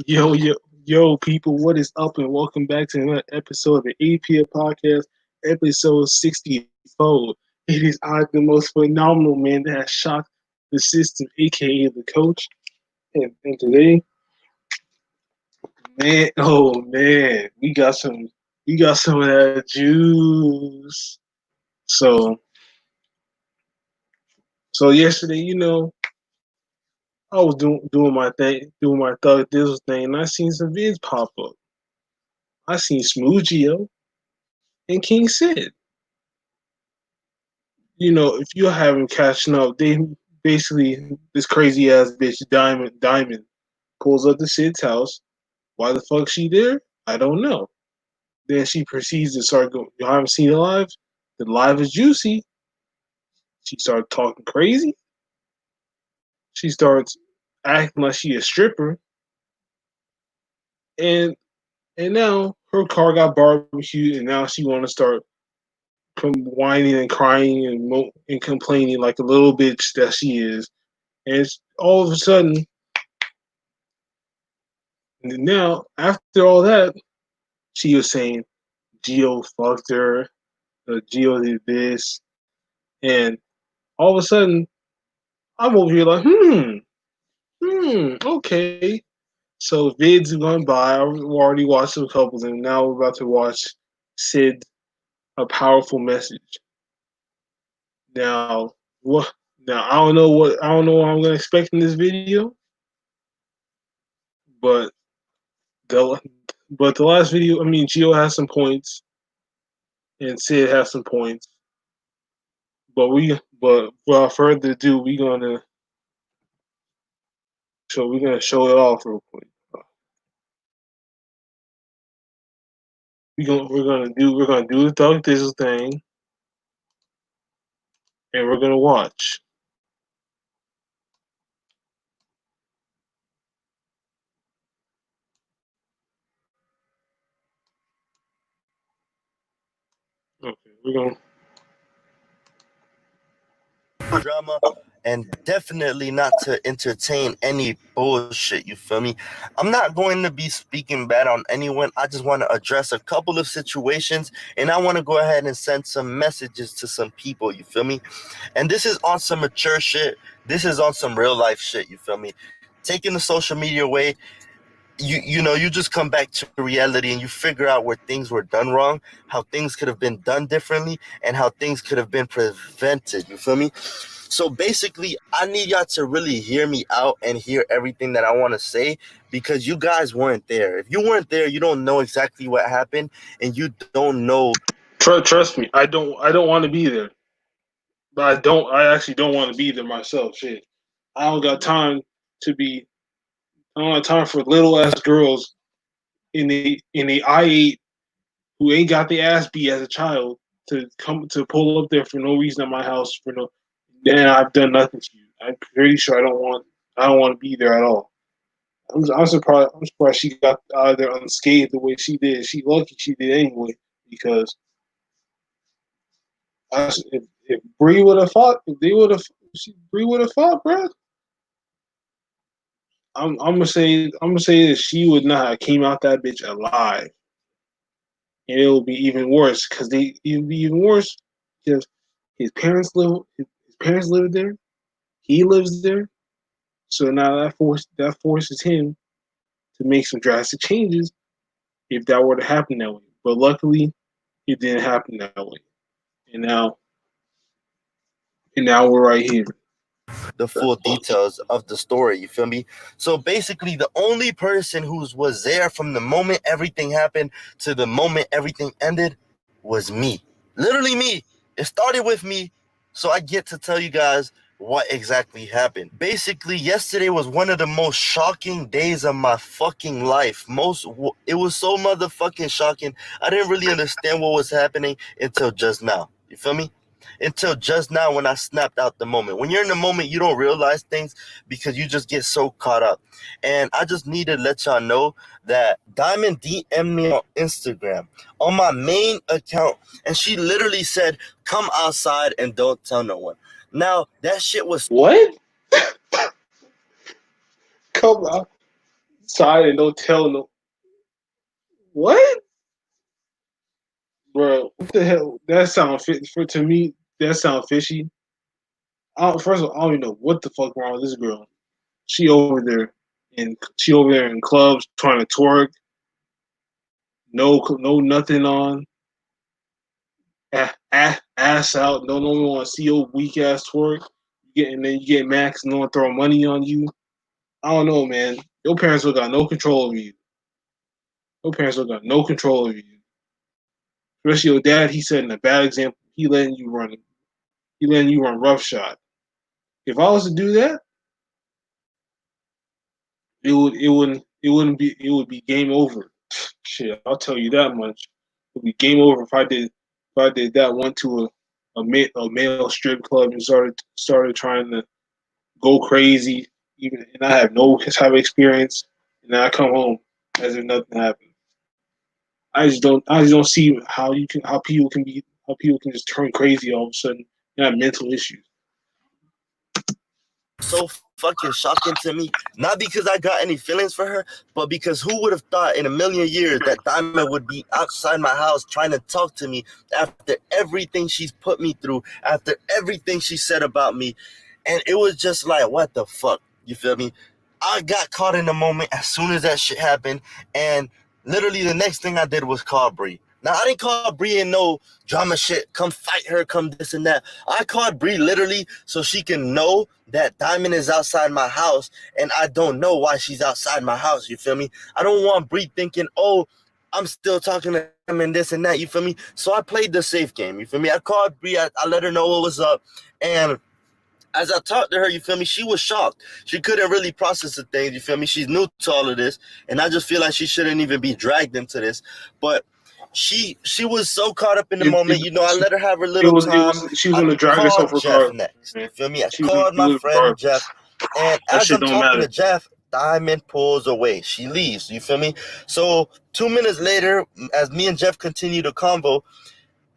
Yo, yo, yo, people, what is up, and welcome back to another episode of the APF podcast, episode 64. It is I, the most phenomenal man that has shocked the system, aka the coach. And today, man, oh man, we got some of that juice. So, so yesterday, I was doing my thing, doing my thug dizzle thing, and I seen some vids pop up. I seen Smooth Geo and King Sid. If you haven't catching up, they basically this crazy ass bitch Diamond pulls up to Sid's house. Why the fuck she there? I don't know. Then she proceeds to start going. You haven't seen it live? The live is juicy. She starts talking crazy. She starts acting like she a stripper, and and now her car got barbecued, and now she want to start whining and crying and complaining like a little bitch that she is. And all of a sudden, now, after all that, she was saying Geo fucked her, Geo did this, and all of a sudden, I'm over here like, okay. So vids have gone by. I've already watched a couple, and now we're about to watch Sid, a powerful message. Now, what? Now I don't know what I'm gonna expect in this video, but the but the last video, I mean, Geo has some points, and Sid has some points. But without further ado, we're gonna show it off real quick. We're gonna do the Thug Dizzle thing, and we're gonna watch. Okay, we're gonna. Drama and definitely not to entertain any bullshit, you feel me? I'm not going to be speaking bad on anyone. I just want to address a couple of situations, and I want to go ahead and send some messages to some people, you feel me? And this is on some mature shit. This is on some real life shit, you feel me? Taking the social media away, you just come back to reality and you figure out where things were done wrong, how things could have been done differently, and how things could have been prevented, you feel me? So basically, I need y'all to really hear me out and hear everything that I want to say, because you guys weren't there. If you weren't there, you don't know exactly what happened, and you don't know. Trust me, I don't want to be there, but I actually don't want to be there myself. Shit, I don't got time to be. I don't have time for little ass girls in the I-8 who ain't got the ass beat as a child to come to pull up there for no reason at my house for no. Then I've done nothing to you. I'm pretty sure I don't want to be there at all. I'm surprised. I'm surprised she got out of there unscathed the way she did. She lucky she did anyway, because if Bree would have fought, if they would have, Bree would have fought, bro. I'm gonna say that she would not have came out that bitch alive, and it will be even worse because it would be even worse because his parents live there, he lives there, so now that forces him to make some drastic changes if that were to happen that way. But luckily, it didn't happen that way, and now we're right here. The full details of the story, you feel me? So basically, the only person who was there from the moment everything happened to the moment everything ended was me. Literally me. It started with me, so I get to tell you guys what exactly happened. Basically, yesterday was one of the most shocking days of my fucking life. It was so motherfucking shocking. I didn't really understand what was happening until just now. You feel me? Until just now when I snapped out the moment. When you're in the moment, you don't realize things because you just get so caught up. And I just need to let y'all know that Diamond DM'd me on Instagram on my main account, and she literally said, "Come outside and don't tell no one." Now, that shit was What? Come on. side and don't tell no. What, bro? What the hell? That sound fit for to me. That sound fishy. First of all, I don't even know what the fuck wrong with this girl. She over there in clubs trying to twerk. No, nothing on. Ass out. No one want to see your weak ass twerk. And then you get max. No one throwing money on you. I don't know, man. Your parents will got no control over you. Your parents will got no control over you. Especially your dad. He setting a bad example. He letting you run. He letting you run roughshod. If I was to do that, it would be game over. Shit, I'll tell you that much. It would be game over if I did that. Went to a male strip club and started trying to go crazy, even and I have no type of experience, and then I come home as if nothing happened. I just don't see how people can just turn crazy all of a sudden and have mental issues. So fucking shocking to me. Not because I got any feelings for her, but because who would have thought in a million years that Diamond would be outside my house trying to talk to me after everything she's put me through, after everything she said about me. And it was just like, what the fuck? You feel me? I got caught in the moment as soon as that shit happened, and literally the next thing I did was call Bree. Now I didn't call Bree and no drama shit. Come fight her, come this and that. I called Bree literally so she can know that Diamond is outside my house, and I don't know why she's outside my house. You feel me? I don't want Bree thinking, oh, I'm still talking to him and this and that. You feel me? So I played the safe game. You feel me? I called Bree. I let her know what was up, and as I talked to her, you feel me, she was shocked. She couldn't really process the things, you feel me? She's new to all of this, and I just feel like she shouldn't even be dragged into this. But she was so caught up in the moment, you know, I let her have her little time. She was I gonna drag herself called Jeff regardless, next, you man. feel me? I She was gonna called my do it friend Jeff, regardless. and That as shit I'm don't talking to matter. Jeff, Diamond pulls away. She leaves, you feel me? So 2 minutes later, as me and Jeff continue the convo,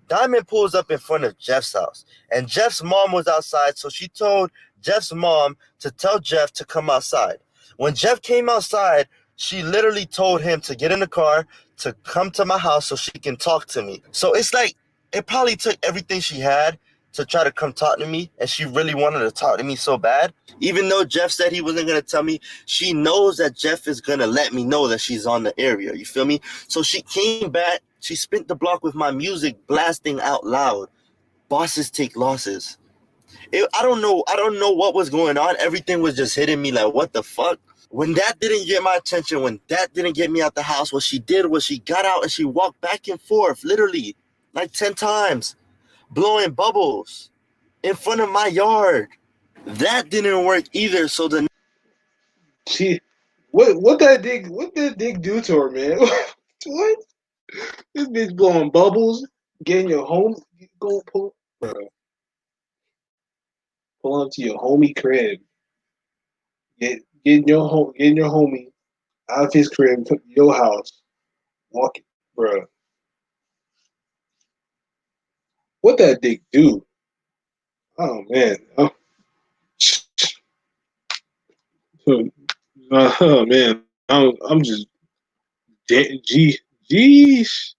Diamond pulls up in front of Jeff's house, and Jeff's mom was outside, so she told Jeff's mom to tell Jeff to come outside. When Jeff came outside, she literally told him to get in the car to come to my house so she can talk to me. So it's like it probably took everything she had to try to come talk to me, and she really wanted to talk to me so bad. Even though Jeff said he wasn't gonna tell me, she knows that Jeff is gonna let me know that she's on the area. You feel me? So she came back. She spent the block with my music blasting out loud. Bosses take losses. I don't know. I don't know what was going on. Everything was just hitting me like, what the fuck? When that didn't get my attention, when that didn't get me out the house, what she did was she got out and she walked back and forth, literally, like 10 times, blowing bubbles in front of my yard. That didn't work either. So the She what that dick do to her, man? What? This bitch blowing bubbles, getting your home go pull up to your homie crib. Getting your homie out of his crib, put your house, walking, bro. What that dick do? Oh man. Oh man. I'm just geez.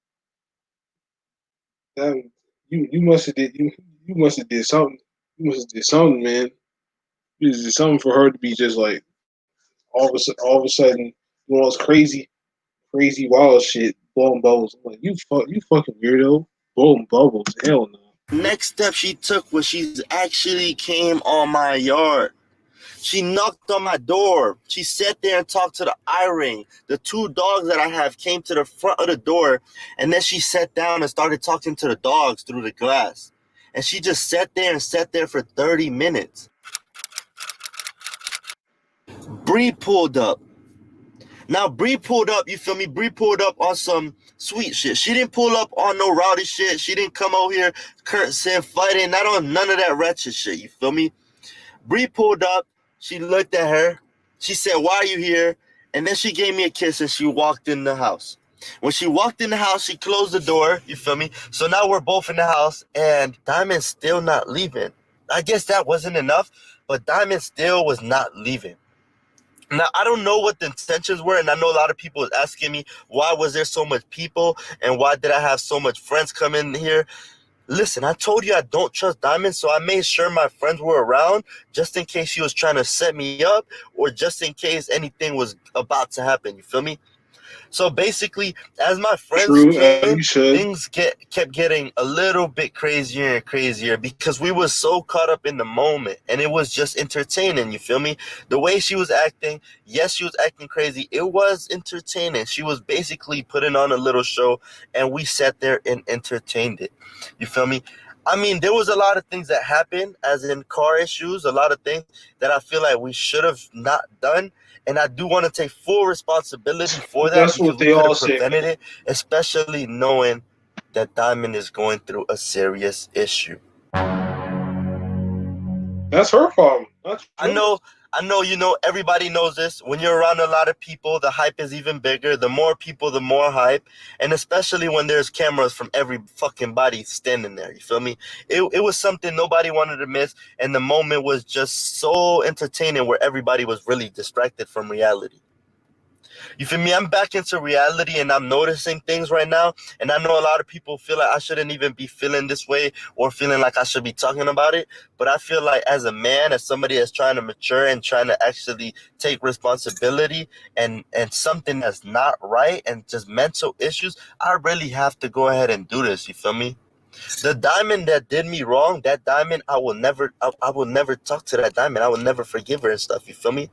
That, you must have you must have did something. You must have did something, man. You did something for her to be just like all of a sudden doing all this crazy wild shit, blowing bubbles. I'm like, you fucking weirdo, blowing bubbles. Hell no. next step she took was she actually came on my yard. She knocked on my door. She sat there and talked to the I-ring. The two dogs that I have came to the front of the door, and then she sat down and started talking to the dogs through the glass. And she just sat there for 30 minutes. Bree pulled up. Now, Bree pulled up, you feel me? Bree pulled up on some sweet shit. She didn't pull up on no rowdy shit. She didn't come over here cursing, fighting, not on none of that ratchet shit, you feel me? Bree pulled up. She looked at her. She said, "Why are you here?" And then she gave me a kiss and she walked in the house. When she walked in the house, she closed the door. You feel me? So now we're both in the house and Diamond's still not leaving. I guess that wasn't enough, but Diamond still was not leaving. Now, I don't know what the intentions were, and I know a lot of people is asking me, why was there so much people, and why did I have so much friends come in here? Listen, I told you I don't trust Diamond, so I made sure my friends were around just in case she was trying to set me up or just in case anything was about to happen. You feel me? So basically, as my friends True, as came, you should. things kept getting a little bit crazier and crazier because we was so caught up in the moment and it was just entertaining. You feel me? The way she was acting, yes, she was acting crazy. It was entertaining. She was basically putting on a little show, and we sat there and entertained it. You feel me? I mean, there was a lot of things that happened, as in car issues, a lot of things that I feel like we should have not done, and I do want to take full responsibility for that That's because what we they could all have say. prevented it, especially knowing that Diamond is going through a serious issue. That's her problem, not I yours. know, everybody knows this. When you're around a lot of people, the hype is even bigger. The more people, the more hype. And especially when there's cameras from every fucking body standing there. You feel me? It was something nobody wanted to miss. And the moment was just so entertaining where everybody was really distracted from reality. You feel me? I'm back into reality and I'm noticing things right now. And I know a lot of people feel like I shouldn't even be feeling this way or feeling like I should be talking about it. But I feel like as a man, as somebody that's trying to mature and trying to actually take responsibility and something that's not right and just mental issues, I really have to go ahead and do this. You feel me? The Diamond that did me wrong, that Diamond, I will never talk to that Diamond. I will never forgive her and stuff. You feel me?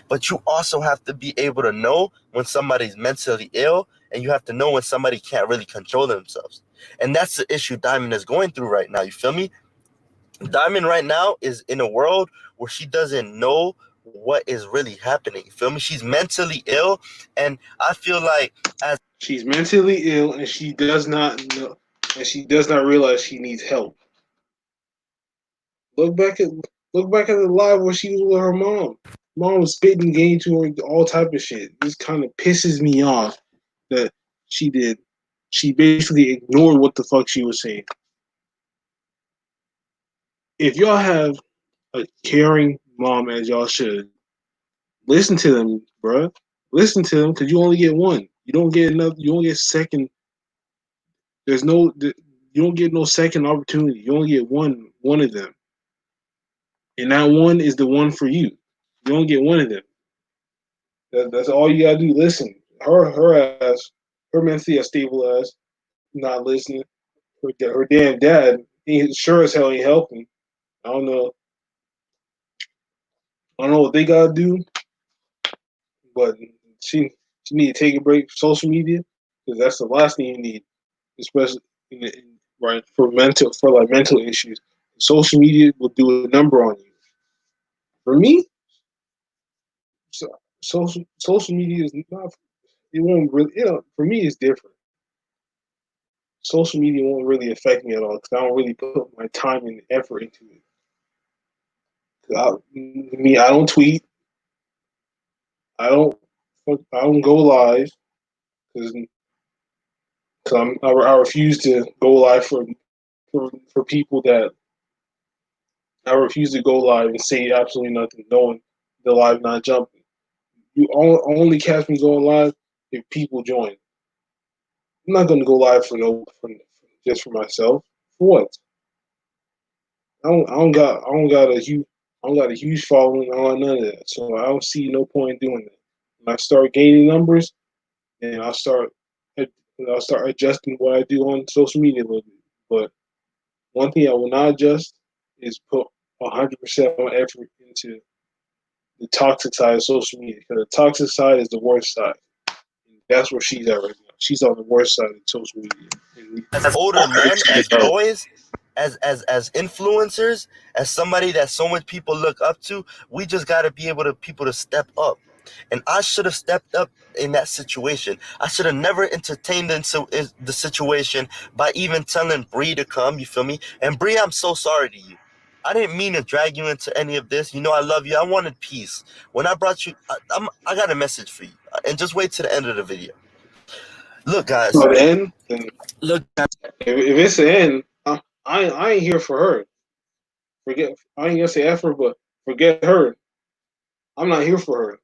But you also have to be able to know when somebody's mentally ill, and you have to know when somebody can't really control themselves. And that's the issue Diamond is going through right now. You feel me? Diamond right now is in a world where she doesn't know what is really happening. You feel me? She's mentally ill, and I feel like as She's mentally ill, and she does not know, and she does not realize she needs help. Look back at look back at the live where she was with her mom. Mom was spitting game to her, all type of shit. This kind of pisses me off that she did. She basically ignored what the fuck she was saying. If y'all have a caring mom as y'all should, listen to them, bruh. Listen to them because you only get one. You don't get another. You don't get second. There's no. You don't get no second opportunity. You only get one of them, and that one is the one for you. You don't get one of them. That's all you gotta do. Listen, her ass, her mentally unstable ass, not listening. Her damn dad, he sure as hell ain't helping. I don't know. I don't know what they gotta do, but she she need to take a break from social media because that's the last thing you need, especially right for like mental issues. Social media will do a number on you. For me, so, social media is not. It won't really. For me, it's different. Social media won't really affect me at all because I don't really put my time and effort into it. Me, I don't tweet. I don't. I don't go live because I refuse to go live for people that I refuse to go live and say absolutely nothing, knowing the live not jumping. You only catch me going live if people join. I'm not going to go live for no for, just for myself. For what? I don't got a huge I don't got a huge following. I don't none of that. So I don't see no point in doing that. When I start gaining numbers, then I'll start adjusting what I do on social media a little bit. But one thing I will not adjust is put 100% of my effort into the toxic side of social media because the toxic side is the worst side. And that's where she's at right now. She's on the worst side of social media. And as older men, as boys, as influencers, as somebody that so many people look up to, we just got to be able to people to step up. And I should have stepped up in that situation. I should have never entertained the situation by even telling Bree to come. You feel me? And Bree, I'm so sorry to you. I didn't mean to drag you into any of this. You know I love you. I wanted peace. When I brought you, I got a message for you. And just wait to the end of the video. Look, guys. by the end, then Look, if it's the end, I ain't here for her. Forget I ain't gonna say effort, but forget her. I'm not here for her.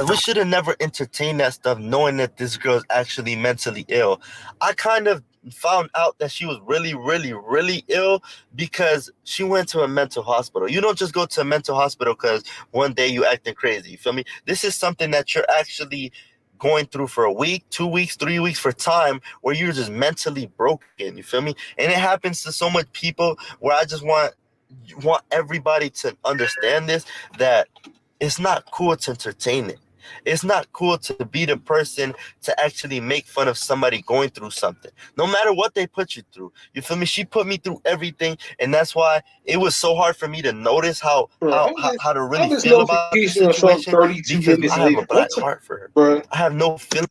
we should have never entertained that stuff knowing that this girl's actually mentally ill. I kind of found out that she was really, really, really ill because she went to a mental hospital. You don't just go to a mental hospital because one day you acting crazy. You feel me? This is something that you're actually going through for a week, 2 weeks, 3 weeks for time where you're just mentally broken. You feel me? And it happens to so much people where I just want everybody to understand this, that it's not cool to entertain it. It's not cool to be the person to actually make fun of somebody going through something, no matter what they put you through. You feel me? She put me through everything, and that's why it was so hard for me to notice how Bro, how how, how to how really this feel about the notification will show up situation 32 because minutes I have a later? black heart for her. Bro, I have no feeling.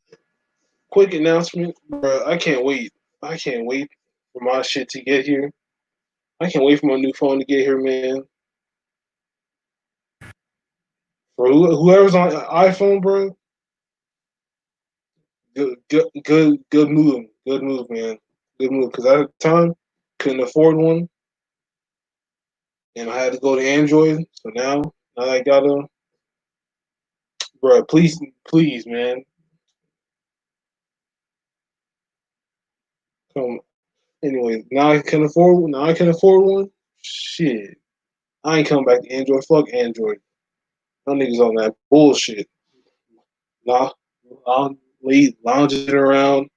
quick announcement, bro. I can't wait. I can't wait for my shit to get here. I can't wait for my new phone to get here, man. For whoever's on iPhone, bro, good move, man, good move. Because at the time, couldn't afford one, and I had to go to Android. So now I gotta, bro. Please, man, come. Anyway, now I can afford. Now I can afford one. Shit, I ain't coming back to Android. Fuck Android. Them niggas on that bullshit. Nah, I'm lounging around,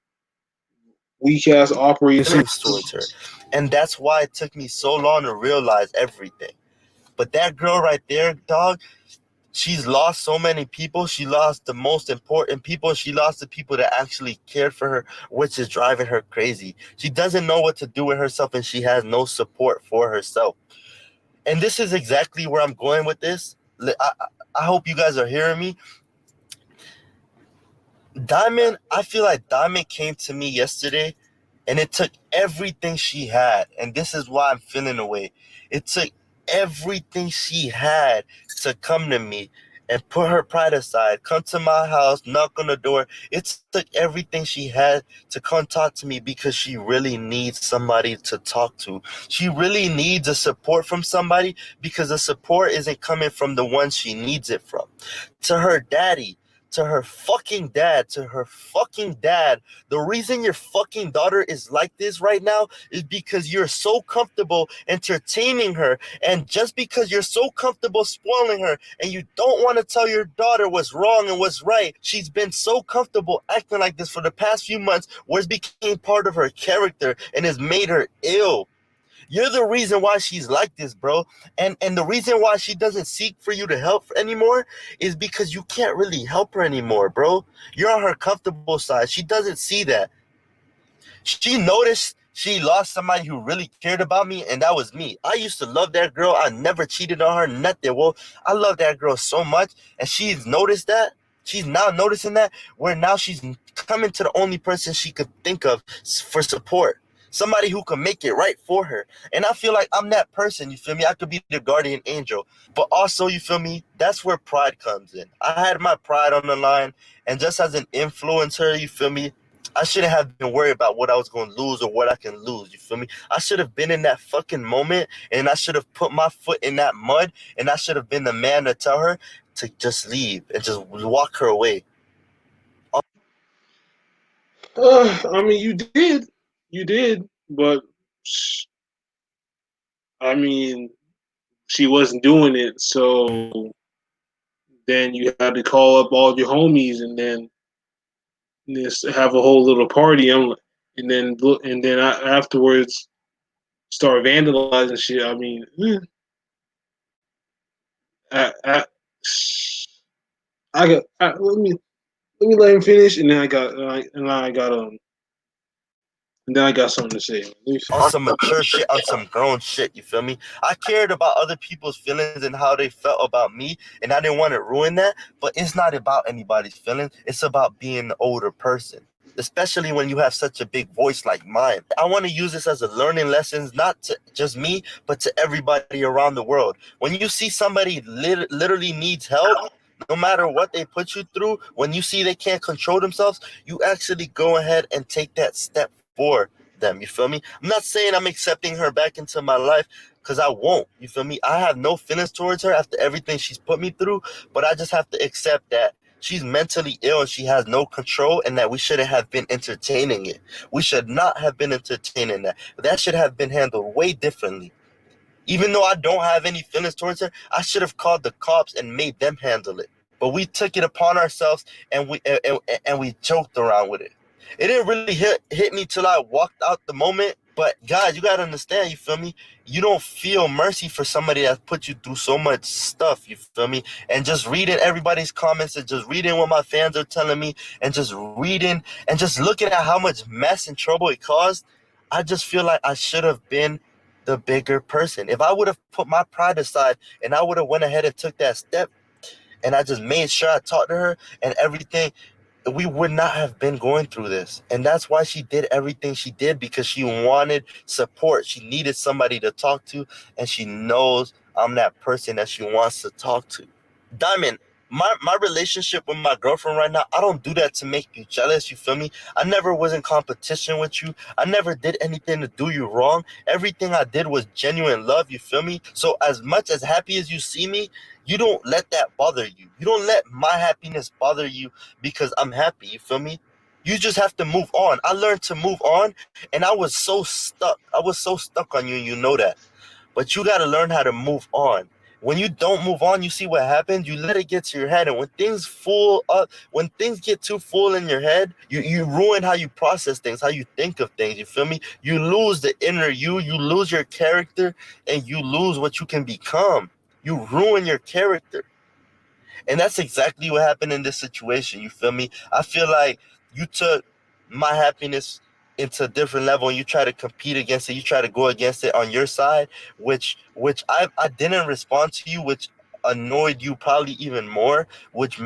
weak ass operating Feelings towards systems. her, and that's why it took me so long to realize everything. But that girl right there, dog, she's lost so many people. She lost the most important people. She lost the people that actually cared for her, which is driving her crazy. She doesn't know what to do with herself, and she has no support for herself. And this is exactly where I'm going with this. I hope you guys are hearing me. Diamond, I feel like Diamond came to me yesterday and it took everything she had. And this is why I'm feeling away. It took everything she had to come to me and put her pride aside, come to my house, knock on the door. It took everything she had to come talk to me because she really needs somebody to talk to. She really needs a support from somebody because the support isn't coming from the one she needs it from. To her daddy, to her fucking dad, to her fucking dad. The reason your fucking daughter is like this right now is because you're so comfortable entertaining her. And just because you're so comfortable spoiling her and you don't want to tell your daughter what's wrong and what's right, she's been so comfortable acting like this for the past few months where it's became part of her character and has made her ill. You're the reason why she's like this, bro. And the reason why she doesn't seek for you to help anymore is because you can't really help her anymore, bro. You're on her comfortable side. She doesn't see that. She noticed she lost somebody who really cared about me, and that was me. I used to love that girl. I never cheated on her, nothing. Well, I love that girl so much, and she's noticed that. She's now noticing that, where now she's coming to the only person she could think of for support. Somebody who can make it right for her. And I feel like I'm that person, you feel me? I could be the guardian angel. But also, you feel me? That's where pride comes in. I had my pride on the line, and just as an influencer, you feel me? I shouldn't have been worried about what I was going to lose or what I can lose. You feel me? I should have been in that fucking moment and I should have put my foot in that mud and I should have been the man to tell her to just leave and just walk her away. I mean, you did, but I mean, she wasn't doing it, so then you had to call up all your homies and then just have a whole little party. And then afterwards start vandalizing shit. I mean, I, I, let me let him finish, and then I got something to say. On some mature shit, on some grown shit, you feel me? I cared about other people's feelings and how they felt about me, and I didn't want to ruin that, but it's not about anybody's feelings. It's about being the older person, especially when you have such a big voice like mine. I want to use this as a learning lesson, not to just me, but to everybody around the world. When you see somebody literally needs help, no matter what they put you through, when you see they can't control themselves, you actually go ahead and take that step for them. You feel me? I'm not saying I'm accepting her back into my life because I won't. You feel me? I have no feelings towards her after everything she's put me through, but I just have to accept that she's mentally ill and she has no control, and that we shouldn't have been entertaining it. We should not have been entertaining that. That should have been handled way differently. Even though I don't have any feelings towards her, I should have called the cops and made them handle it. But we took it upon ourselves, and we joked around with it. It didn't really hit me till I walked out the moment. But guys, you gotta understand, you feel me? You don't feel mercy for somebody that put you through so much stuff, you feel me? And just reading everybody's comments and just reading what my fans are telling me and just reading and just looking at how much mess and trouble it caused, I just feel like I should have been the bigger person. If I would have put my pride aside and I would have went ahead and took that step and I just made sure I talked to her and everything, we would not have been going through this. And that's why she did everything she did, because she wanted support. She needed somebody to talk to, and she knows I'm that person that she wants to talk to. Diamond, my relationship with my girlfriend right now, I don't do that to make you jealous, you feel me? I never was in competition with you. I never did anything to do you wrong. Everything I did was genuine love, you feel me? So as much as happy as you see me, you don't let that bother you. You don't let my happiness bother you because I'm happy, you feel me? You just have to move on. I learned to move on, and I was so stuck. I was so stuck on you, and you know that. But you got to learn how to move on. When you don't move on, you see what happens. You let it get to your head, and when things get too full in your head, you ruin how you process things, how you think of things. You feel me? You lose the inner you lose your character, and you lose what you can become. You ruin your character. And that's exactly what happened in this situation. You feel me? I feel like you took my happiness into a different level and you try to compete against it. You try to go against it on your side, which I didn't respond to you, which annoyed you probably even more, which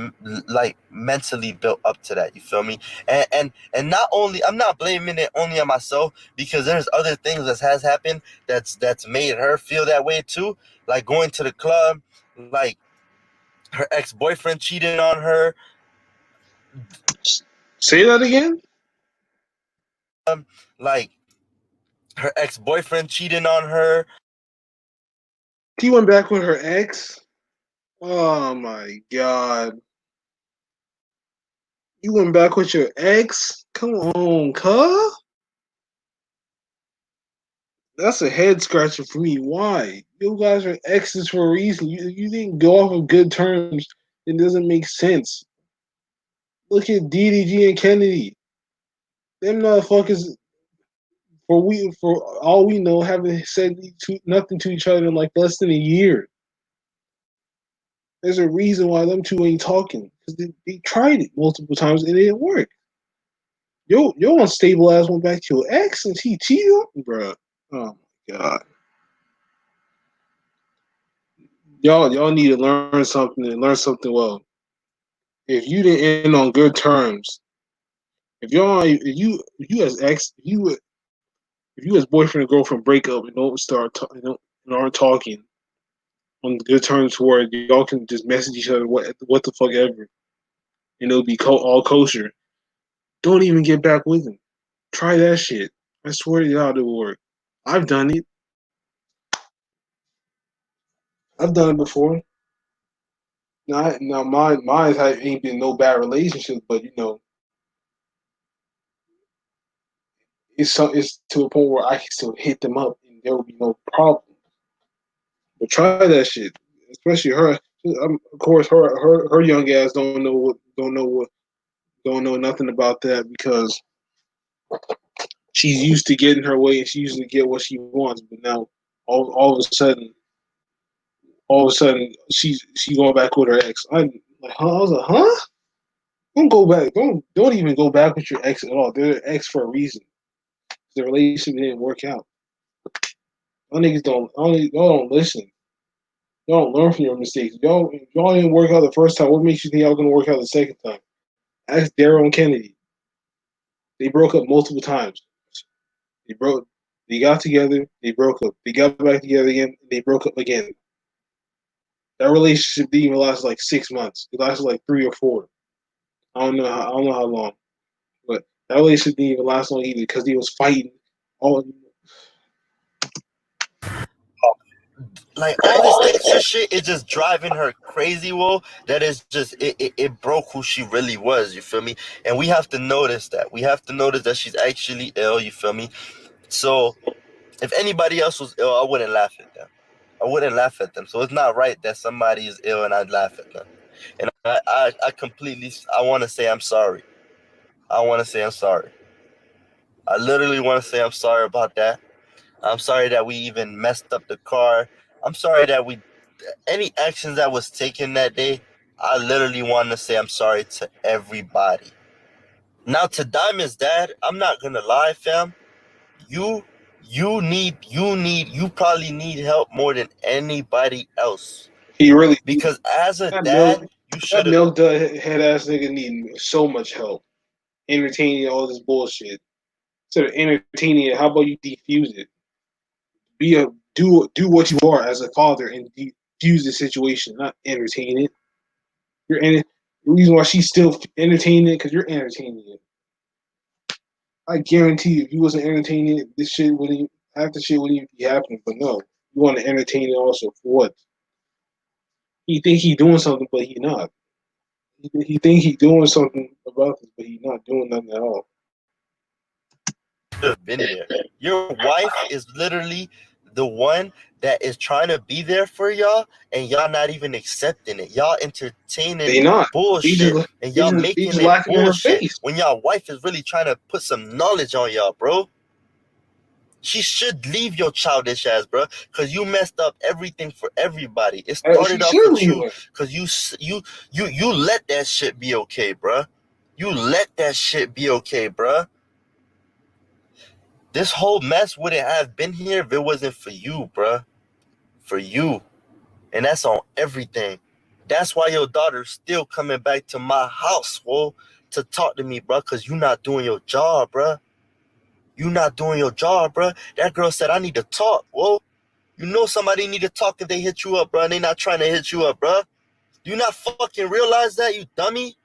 like mentally built up to that. You feel me? And not only, I'm not blaming it only on myself, because there's other things that has happened that's made her feel that way too, like going to the club, like her ex-boyfriend cheating on her, Say that again. like her ex-boyfriend cheating on her. She went back with her ex. Oh my god. You went back with your ex? Come on, cuh. That's a head scratcher for me. Why? You guys are exes for a reason. You didn't go off of good terms. It doesn't make sense. Look at DDG and Kennedy. Them motherfuckers, for all we know, haven't said nothing to each other in like less than a year. There's a reason why them two ain't talking, because they tried it multiple times and it didn't work. Your unstable ass went back to your ex and she cheated on you, bro. Oh my god. Y'all need to learn something and learn something well. If you didn't end on good terms, if you as ex if you as boyfriend and girlfriend break up and don't and aren't talking on good terms where y'all can just message each other what the fuck ever, and it'll be all kosher. Don't even get back with him. Try that shit. I swear to God it will work. I've done it. I've done it before. Now mine ain't been no bad relationships, but it's to a point where I can still hit them up and there will be no problem. But try that shit, especially her. Of course, her young ass don't know nothing about that, because she's used to getting her way and she used to get what she wants. But now, all of a sudden, she's going back with her ex. I'm like, huh? I was like, huh? Don't go back. Don't even go back with your ex at all. They're an ex for a reason. The relationship didn't work out. Y'all niggas y'all don't listen. Y'all don't learn from your mistakes. Y'all didn't work out the first time. What makes you think y'all gonna work out the second time? Ask Daryl and Kennedy. They broke up multiple times. They broke. They got together. They broke up. They got back together again. They broke up again. That relationship didn't even last like 6 months. It lasted like 3 or 4. I don't know how long. But that relationship didn't even last long either, because he was fighting all. like all this extra shit is just driving her crazy, whoa. That is just it broke who she really was, you feel me? And we have to notice that. We have to notice that she's actually ill, you feel me? So if anybody else was ill, I wouldn't laugh at them. I wouldn't laugh at them. So it's not right that somebody is ill and I'd laugh at them. And I completely, I want to say I'm sorry. I want to say I'm sorry. I literally want to say I'm sorry about that. I'm sorry that we even messed up the car. I'm sorry that we, any actions that was taken that day, I literally want to say I'm sorry to everybody. Now to Diamond's dad, I'm not gonna lie, fam. You you probably need help more than anybody else. He really Because as a that dad, milk you that should have. milk dud head ass nigga need so much help entertaining all this bullshit. Instead of entertaining it, how about you defuse it? Be a do what you are as a father and defuse the situation, not entertain it. You're in it. The reason why she's still entertaining it because you're entertaining it. I guarantee you, if you wasn't entertaining it, this shit wouldn't half the shit wouldn't even be happening. But no, you want to entertain it also for what? He think he doing something, but he not. He think he doing something about this, but he not doing nothing at all. Have been there. Your wife is literally the one that is trying to be there for y'all, and y'all not even accepting it. Y'all entertaining They not. They bullshit, just and y'all they making just it laughing in her bullshit face. when y'all wife is really trying to put some knowledge on y'all, bro. She should leave your childish ass, bro, because you messed up everything for everybody. It She started off should with leave you her. because you let that shit be okay, bro. You let that shit be okay, bro. This whole mess wouldn't have been here if it wasn't for you, bruh. For you. And that's on everything. That's why your daughter's still coming back to my house, whoa, to talk to me, bruh, because you not doing your job, bruh. You not doing your job, bruh. That girl said, I need to talk, whoa. You know somebody need to talk if they hit you up, bruh, and they not trying to hit you up, bruh. Do you not fucking realize that, you dummy?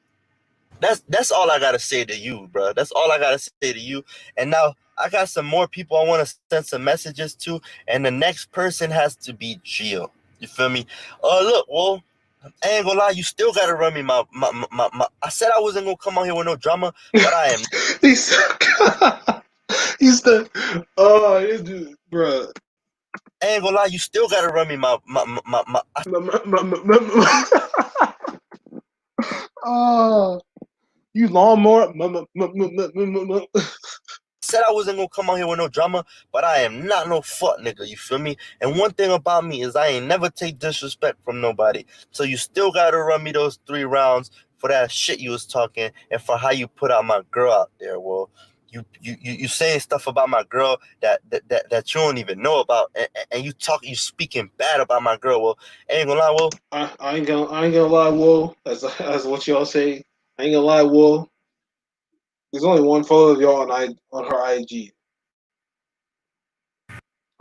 That's all I gotta say to you, bro. That's all I gotta say to you. And now I got some more people I want to send some messages to, and the next person has to be Gio. You feel me? Look, well, I ain't gonna lie, you still gotta run me my. I said I wasn't gonna come on here with no drama, but I am. he's he's the this dude, bro. I ain't gonna lie, you still gotta run me my. Oh, you lawnmower. Said I wasn't gonna come on here with no drama, but I am not no fuck nigga, you feel me? And one thing about me is I ain't never take disrespect from nobody. So you still gotta run me those 3 rounds for that shit you was talking and for how you put out my girl out there. Well, you saying stuff about my girl that you don't even know about, and you speaking bad about my girl. Well, ain't gonna lie, well, I ain't gonna lie, Will. As what y'all say. I ain't gonna lie, Will. There's only one photo of y'all on her IG.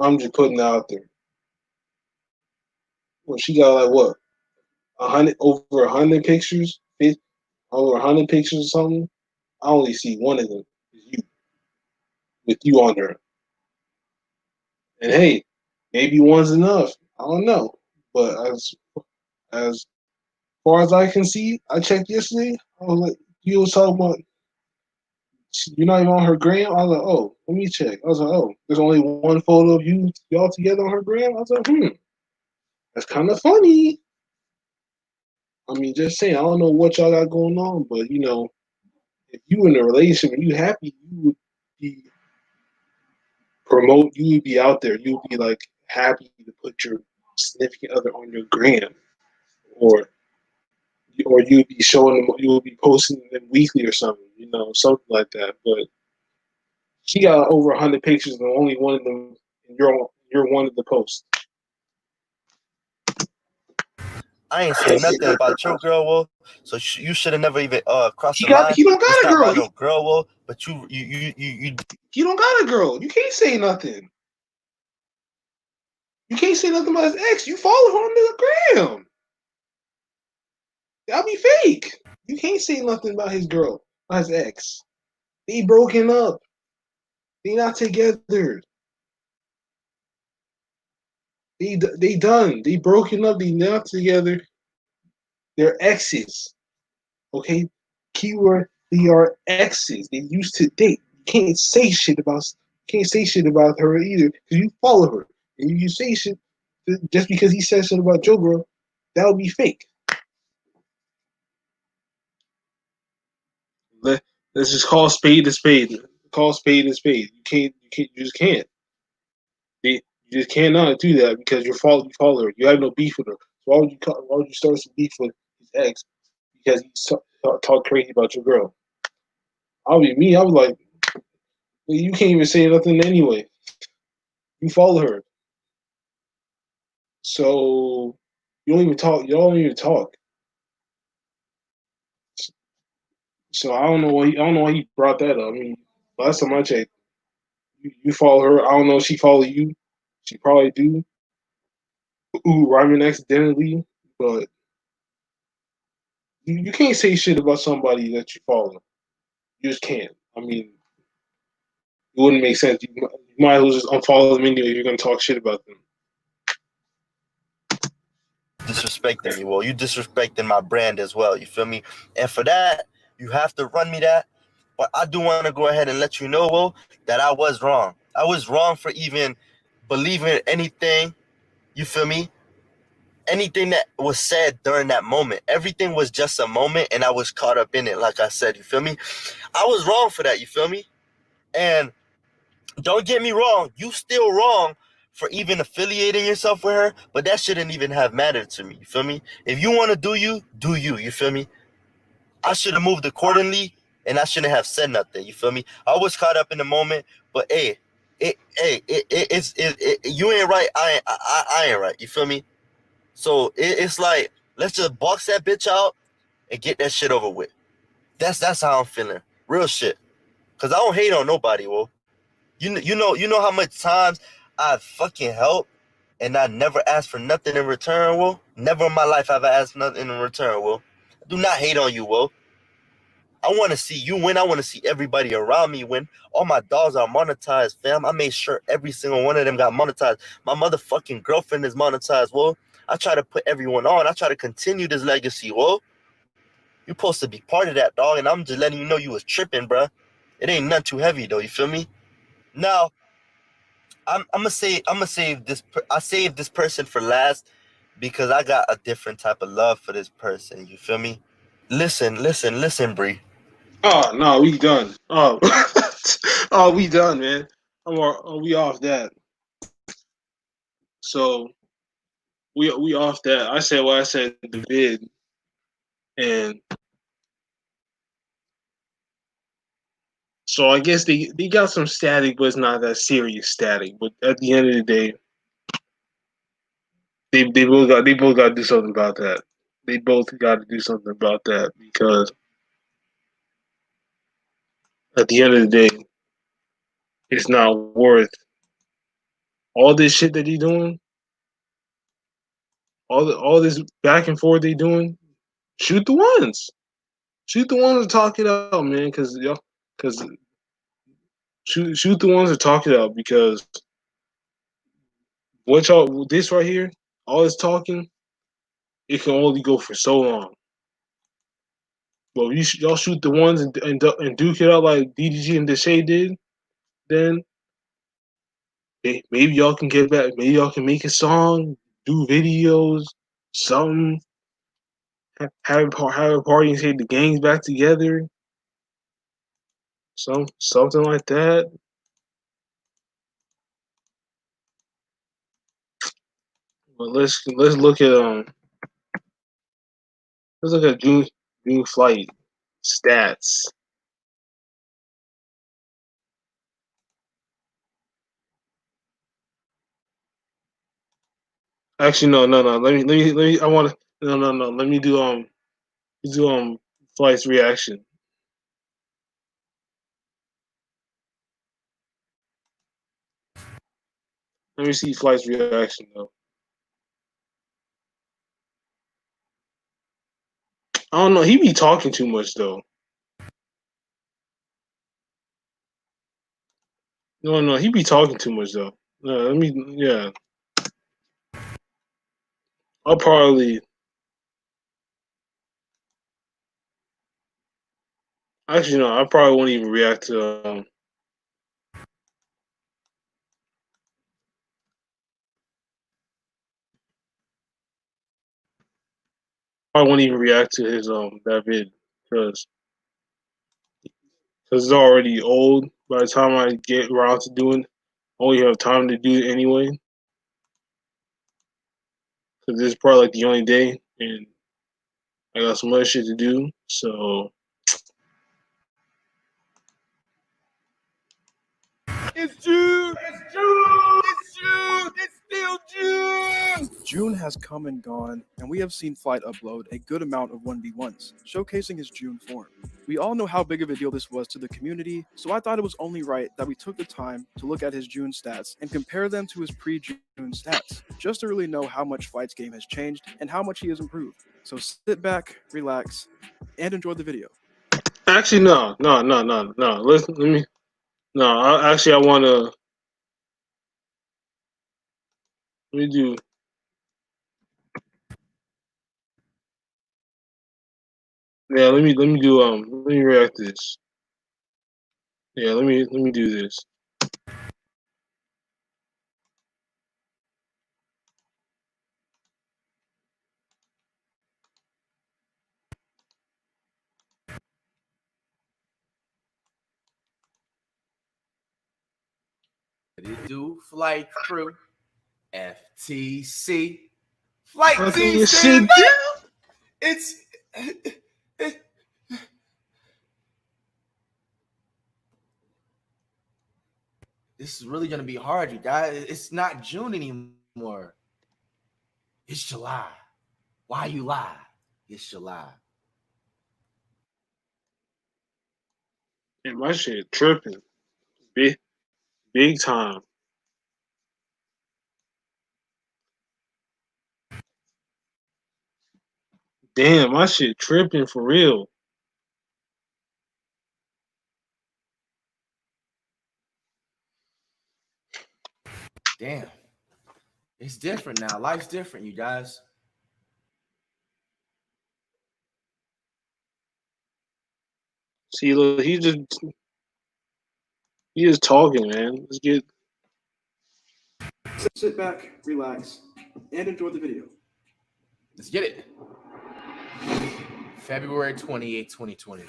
I'm just putting it out there. Well, she got like what 100 over 100 pictures or something. I only see one of them. Is you with you on her. And hey, maybe one's enough. I don't know. But as far as I can see, I checked yesterday. I was like, you was talking about you're not even on her gram. I was like, oh, let me check. I was like, oh, there's only one photo of y'all together on her gram. I was like, that's kind of funny. I mean, just saying, I don't know what y'all got going on, but if you in a relationship and you happy, you would be you would be out there. You would be like happy to put your significant other on your gram, or you would be showing them, you would be posting them weekly or something, something like that. But she got over 100 pictures, and only one of them, and you're one of the posts. I ain't say nothing about your girl, well, so you should have never even crossed the He line. don't It's got a not girl. about no girl, well, but you He don't got a girl. You can't say nothing. You can't say nothing about his ex. You follow her on the gram. That'll be fake. You can't say nothing about his girl, about his ex. They broken up. They not together. They done. They broken up. They not together. They're exes. Okay, keyword. They are exes. They used to date. You can't say shit about her either because you follow her and you say shit just because he said shit about your girl. That would be fake. Let, let's just call spade a spade. Call spade a spade. You just can't. You just cannot do that because you follow her. You have no beef with her. So why would you start some beef with his ex because he talk crazy about your girl? I'll be me. I was like, well, you can't even say nothing anyway. You follow her, so you don't even talk. You don't even talk. So I don't know why he brought that up. I mean, last time I checked, you follow her. I don't know if she follow you. She probably do. Ooh, rhyming accidentally, but you can't say shit about somebody that you follow. You just can't. I mean, it wouldn't make sense. You might as well just unfollow them anyway if you're gonna talk shit about them. Disrespecting me. Well, you disrespecting my brand as well. You feel me? And for that, you have to run me that. But I do want to go ahead and let you know, Will, that I was wrong. I was wrong for even believing anything. You feel me? Anything that was said during that moment. Everything was just a moment, and I was caught up in it. Like I said, you feel me? I was wrong for that. You feel me? And don't get me wrong, you still wrong for even affiliating yourself with her, but that shouldn't even have mattered to me. You feel me? If you want to do you, do you. You feel me? I should have moved accordingly, and I shouldn't have said nothing. You feel me? I was caught up in the moment, but you ain't right. I ain't right. You feel me? So it's like let's just box that bitch out and get that shit over with. That's how I'm feeling. Real shit. Cause I don't hate on nobody, Well, you know how much times I fucking helped and I never asked for nothing in return, Will? Never in my life have I asked nothing in return, Will. I do not hate on you, Will. I want to see you win. I want to see everybody around me win. All my dogs are monetized, fam. I made sure every single one of them got monetized. My motherfucking girlfriend is monetized, Will. I try to put everyone on. I try to continue this legacy, Will. You supposed to be part of that, dog, and I'm just letting you know you was tripping, bruh. It ain't nothing too heavy, though. You feel me? Now, I'm gonna save this. I saved this person for last because I got a different type of love for this person. You feel me? Listen, Bree. Oh no, we done. Oh, oh, we done, man. We off that. So we off that. I said what I said in the vid, and so I guess they got some static, but it's not that serious static. But at the end of the day, they both got to do something about that. They both got to do something about that because at the end of the day, it's not worth all this shit that they doing. All this back and forth they doing. Shoot the ones. Shoot the ones to talk it out, man. Because shoot the ones to talk it out. Because what y'all this right here, all this talking, it can only go for so long. But y'all shoot the ones and duke it out like DDG and Deshae did, then maybe y'all can get back. Maybe y'all can make a song, do videos, something. Have a party and take the gangs back together. Something like that. But let's look at let's look at June flight stats. Actually, no. Let me. I want to. No. Let me do flight's reaction. Let me see flight's reaction though. I don't know. He be talking too much though. No. He be talking too much though. No, let me. Yeah. I'll probably actually no. I probably won't even react to. I won't even react to his that vid because it's already old. By the time I get around to doing, I only have time to do it anyway. Because this is probably like the only day, and I got some other shit to do. So It's June! It's June! It's June! It's still June! June has come and gone, and we have seen Flight upload a good amount of 1v1s, showcasing his June form. We all know how big of a deal this was to the community, so I thought it was only right that we took the time to look at his June stats and compare them to his pre-June stats, just to really know how much Flight's game has changed and how much he has improved. So sit back, relax, and enjoy the video. actually, no. Let me. No, I want to. Let me do. Yeah, let me do. Let me react to this. Yeah, let me do this. What it do, flight crew? FTC. Flight team stand up! It's... This is really going to be hard, you guys. It's not June anymore. It's July. Why you lie? It's July. And my shit tripping, big time. Damn, my shit tripping for real. Damn. It's different now. Life's different, you guys. See, look, he just talking, man. Let's get. Sit back, relax, and enjoy the video. Let's get it. February 28, 2020.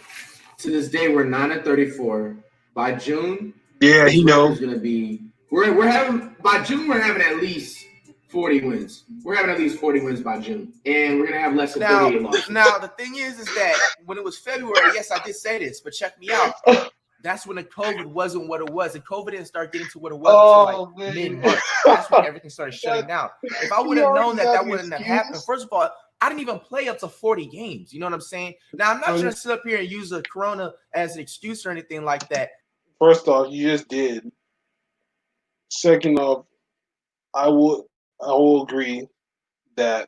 To this day, we're 9-34. By June, Yeah, he knows. Going to be. We're having by June. We're having at least 40 wins. We're having at least 40 wins by June, and we're gonna have less than 38 losses. Now the thing is that when it was February, yes, I did say this, but check me out. That's when the COVID wasn't what it was, and COVID didn't start getting to what it was until like mid-March. That's when everything started shutting down. If I would have known that wouldn't have happened, first of all, I didn't even play up to 40 games. You know what I'm saying? Now I'm not trying to sit up here and use the Corona as an excuse or anything like that. First off, you just did. Second off, I will agree that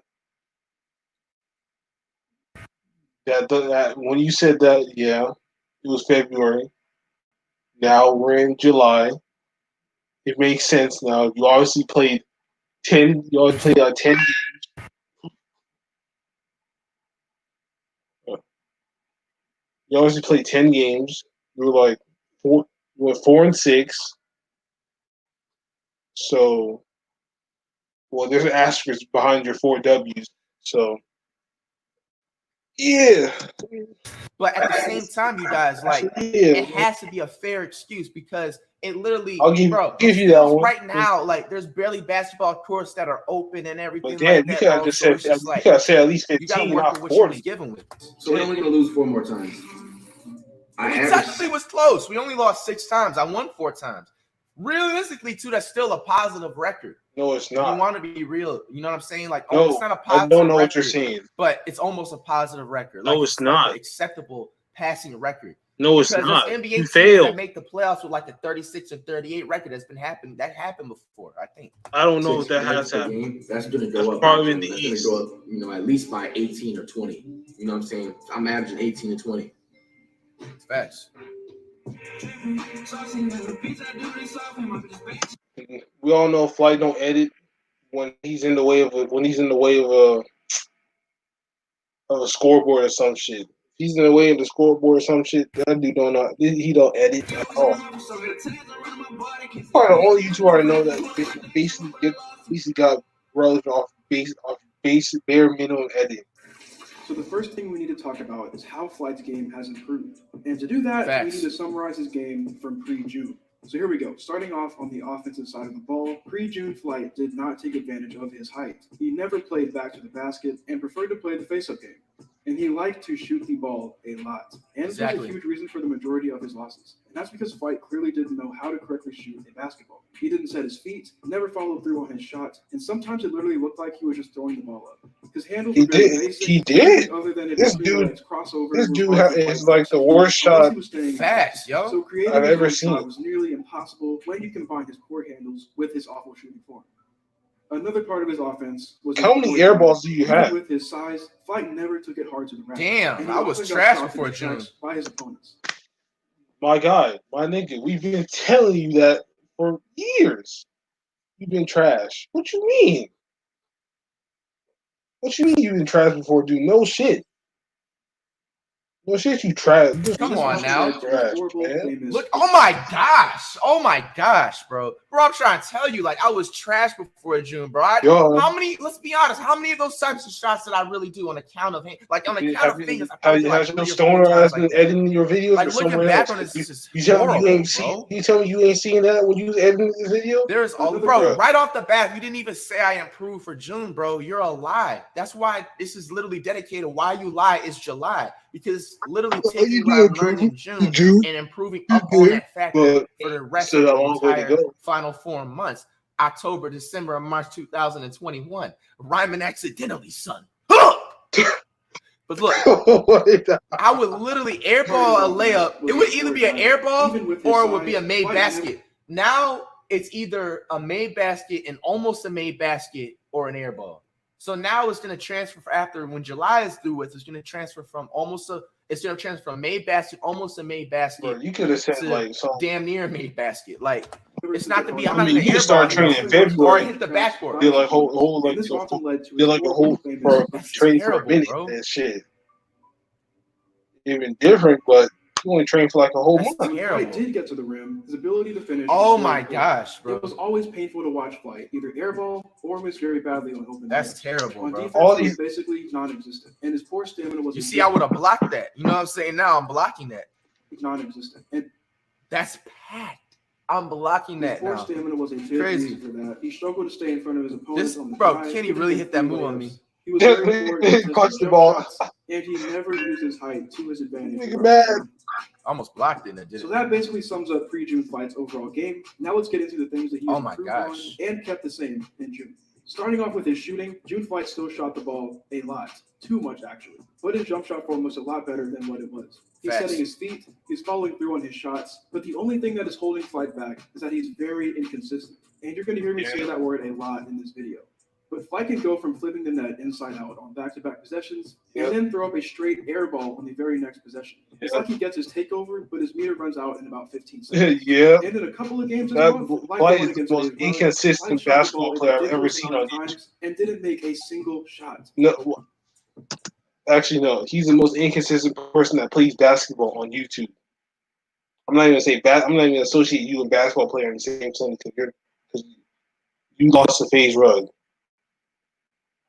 when you said that, yeah, it was February. Now we're in July. It makes sense now. You obviously played 10. You always played 10 games. You obviously played 10 games. You were like 4-6. So, well, there's an asterisk behind your 4 W's. So, yeah. But at the same time, you guys, like, it has to be a fair excuse because it literally, I'll give you that one. Right now, like, there's barely basketball courts that are open and everything but damn, like that. You gotta just say, you gotta say at least 15, you gotta work not with 40. What you was given with. So we're only gonna lose 4 more times. We technically was close. We only lost 6 times. I won 4 times. Realistically, too, that's still a positive record. No, it's not. You want to be real. You know what I'm saying? Like, no, it's not a positive I don't know record, what you're saying. But it's almost a positive record. No, like, it's not. Like an acceptable passing record. No, it's because not. NBA you teams failed. that make the playoffs with like a 36 or 38 record that's been happening. That happened before, I think. I don't know if that has happened. That's going to go up. Probably in the That's East. going to go up, at least by 18 or 20. You know what I'm saying? I'm averaging 18 to 20. It's fast. We all know Flight don't edit, when he's in the way of a scoreboard or some shit. He's in the way of the scoreboard or some shit. That dude don't know. He don't edit at all. Probably the only YouTuber I know that basically got growth off basic bare minimum editing. So the first thing we need to talk about is how Flight's game has improved. And to do that, we need to summarize his game from pre-June. So here we go. Starting off on the offensive side of the ball, pre-June Flight did not take advantage of his height. He never played back to the basket and preferred to play the face-up game. And he liked to shoot the ball a lot. And this was a huge reason for the majority of his losses. And that's because Flight clearly didn't know how to correctly shoot a basketball. He didn't set his feet, never followed through on his shot, and sometimes it literally looked like he was just throwing the ball up. His handles were very basic. He did. Other than This dude is like the worst shot facts, yo. So creating I've ever seen. Was nearly impossible when you combine his poor handles with his awful shooting form. Another part of his offense was how many air balls do you have? With his size, Flight never took it hard to the rack. Damn, I was trash before June. By his opponents. My guy, my nigga, we've been telling you that for years. You've been trash. What you mean? What you mean you've been trash before, dude? No shit. No shit, you trash. Come on now. Trash, man. Look, oh my gosh, bro. Bro, I'm trying to tell you, like, I was trash before June, bro. How many, let's be honest, how many of those types of shots did I really do on account of him? Like, on account of fingers. Has your stoner ass been editing your videos? Like, looking back on this, you tell me you ain't seen that when you was editing this video? There's bro, right off the bat, you didn't even say I improved for June, bro. You're a lie. That's why this is literally dedicated. Why you lie is July. Because literally taking what I learned in June and improving up on that factor for the rest of the entire final 4 months, October, December, and March 2021. Rhyming accidentally, son. But look, I would literally airball a layup. It would either be an airball or it would be a made basket. Now it's either a made basket and almost a made basket or an airball. So now it's going to transfer after when July is through with. It's going to transfer from made basket, almost a made basket. Bro, you could have said like damn near a made basket. Like it's not to be. You can start training in February or hit the backboard. They're like a whole training for a minute and shit. Even different, but you only trained for like a whole month. Flight did get to the rim. His ability to finish. Oh my gosh, bro! It was always painful to watch Flight either airball or miss very badly on open. That's terrible, on bro. Defense, all these basically non-existent, and his poor stamina was. You see, I would have blocked that. You know what I'm saying? Now I'm blocking that. Non-existent, and that's packed. I'm blocking that. His poor stamina was a big reason for that. He struggled to stay in front of his opponents. Kenny really hit that move on me. He was very poor caught the ball, and he never used his height to his advantage. Almost blocked it. So that basically sums up pre-June Flight's overall game. Now let's get into the things that he improved on and kept the same in June. Starting off with his shooting, June Flight still shot the ball a lot, too much actually. But his jump shot form was a lot better than what it was. He's setting his feet, he's following through on his shots, but the only thing that is holding Flight back is that he's very inconsistent. And you're going to hear me say that word a lot in this video. But Flight can go from flipping the net inside out on back-to-back possessions and then throw up a straight air ball on the very next possession. It's like he gets his takeover, but his meter runs out in about 15 seconds. Yeah. And in a couple of games, Flight is the most inconsistent basketball player I've ever seen on YouTube. And didn't make a single shot. No, actually, no. He's the most inconsistent person that plays basketball on YouTube. I'm not even I'm not even associate you and basketball player in the same sentence because you lost to FaZe Rug.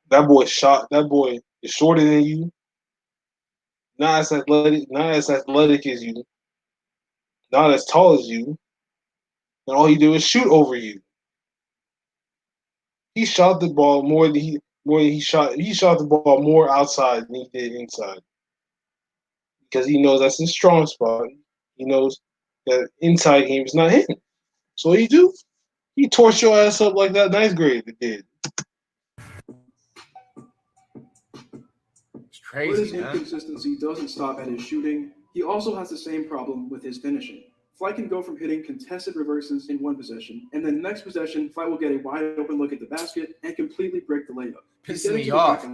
That boy is shorter than you, not as athletic as you, not as tall as you, and all he did was shoot over you. He shot the ball he shot the ball more outside than he did inside. Because he knows that's his strong spot. He knows that inside game is not hitting. So what do? He torched your ass up like that ninth grade did. But his inconsistency doesn't stop at his shooting. He also has the same problem with his finishing. Flight can go from hitting contested reverses in one possession, and then next possession, Flight will get a wide open look at the basket and completely break the layup. Pissing me off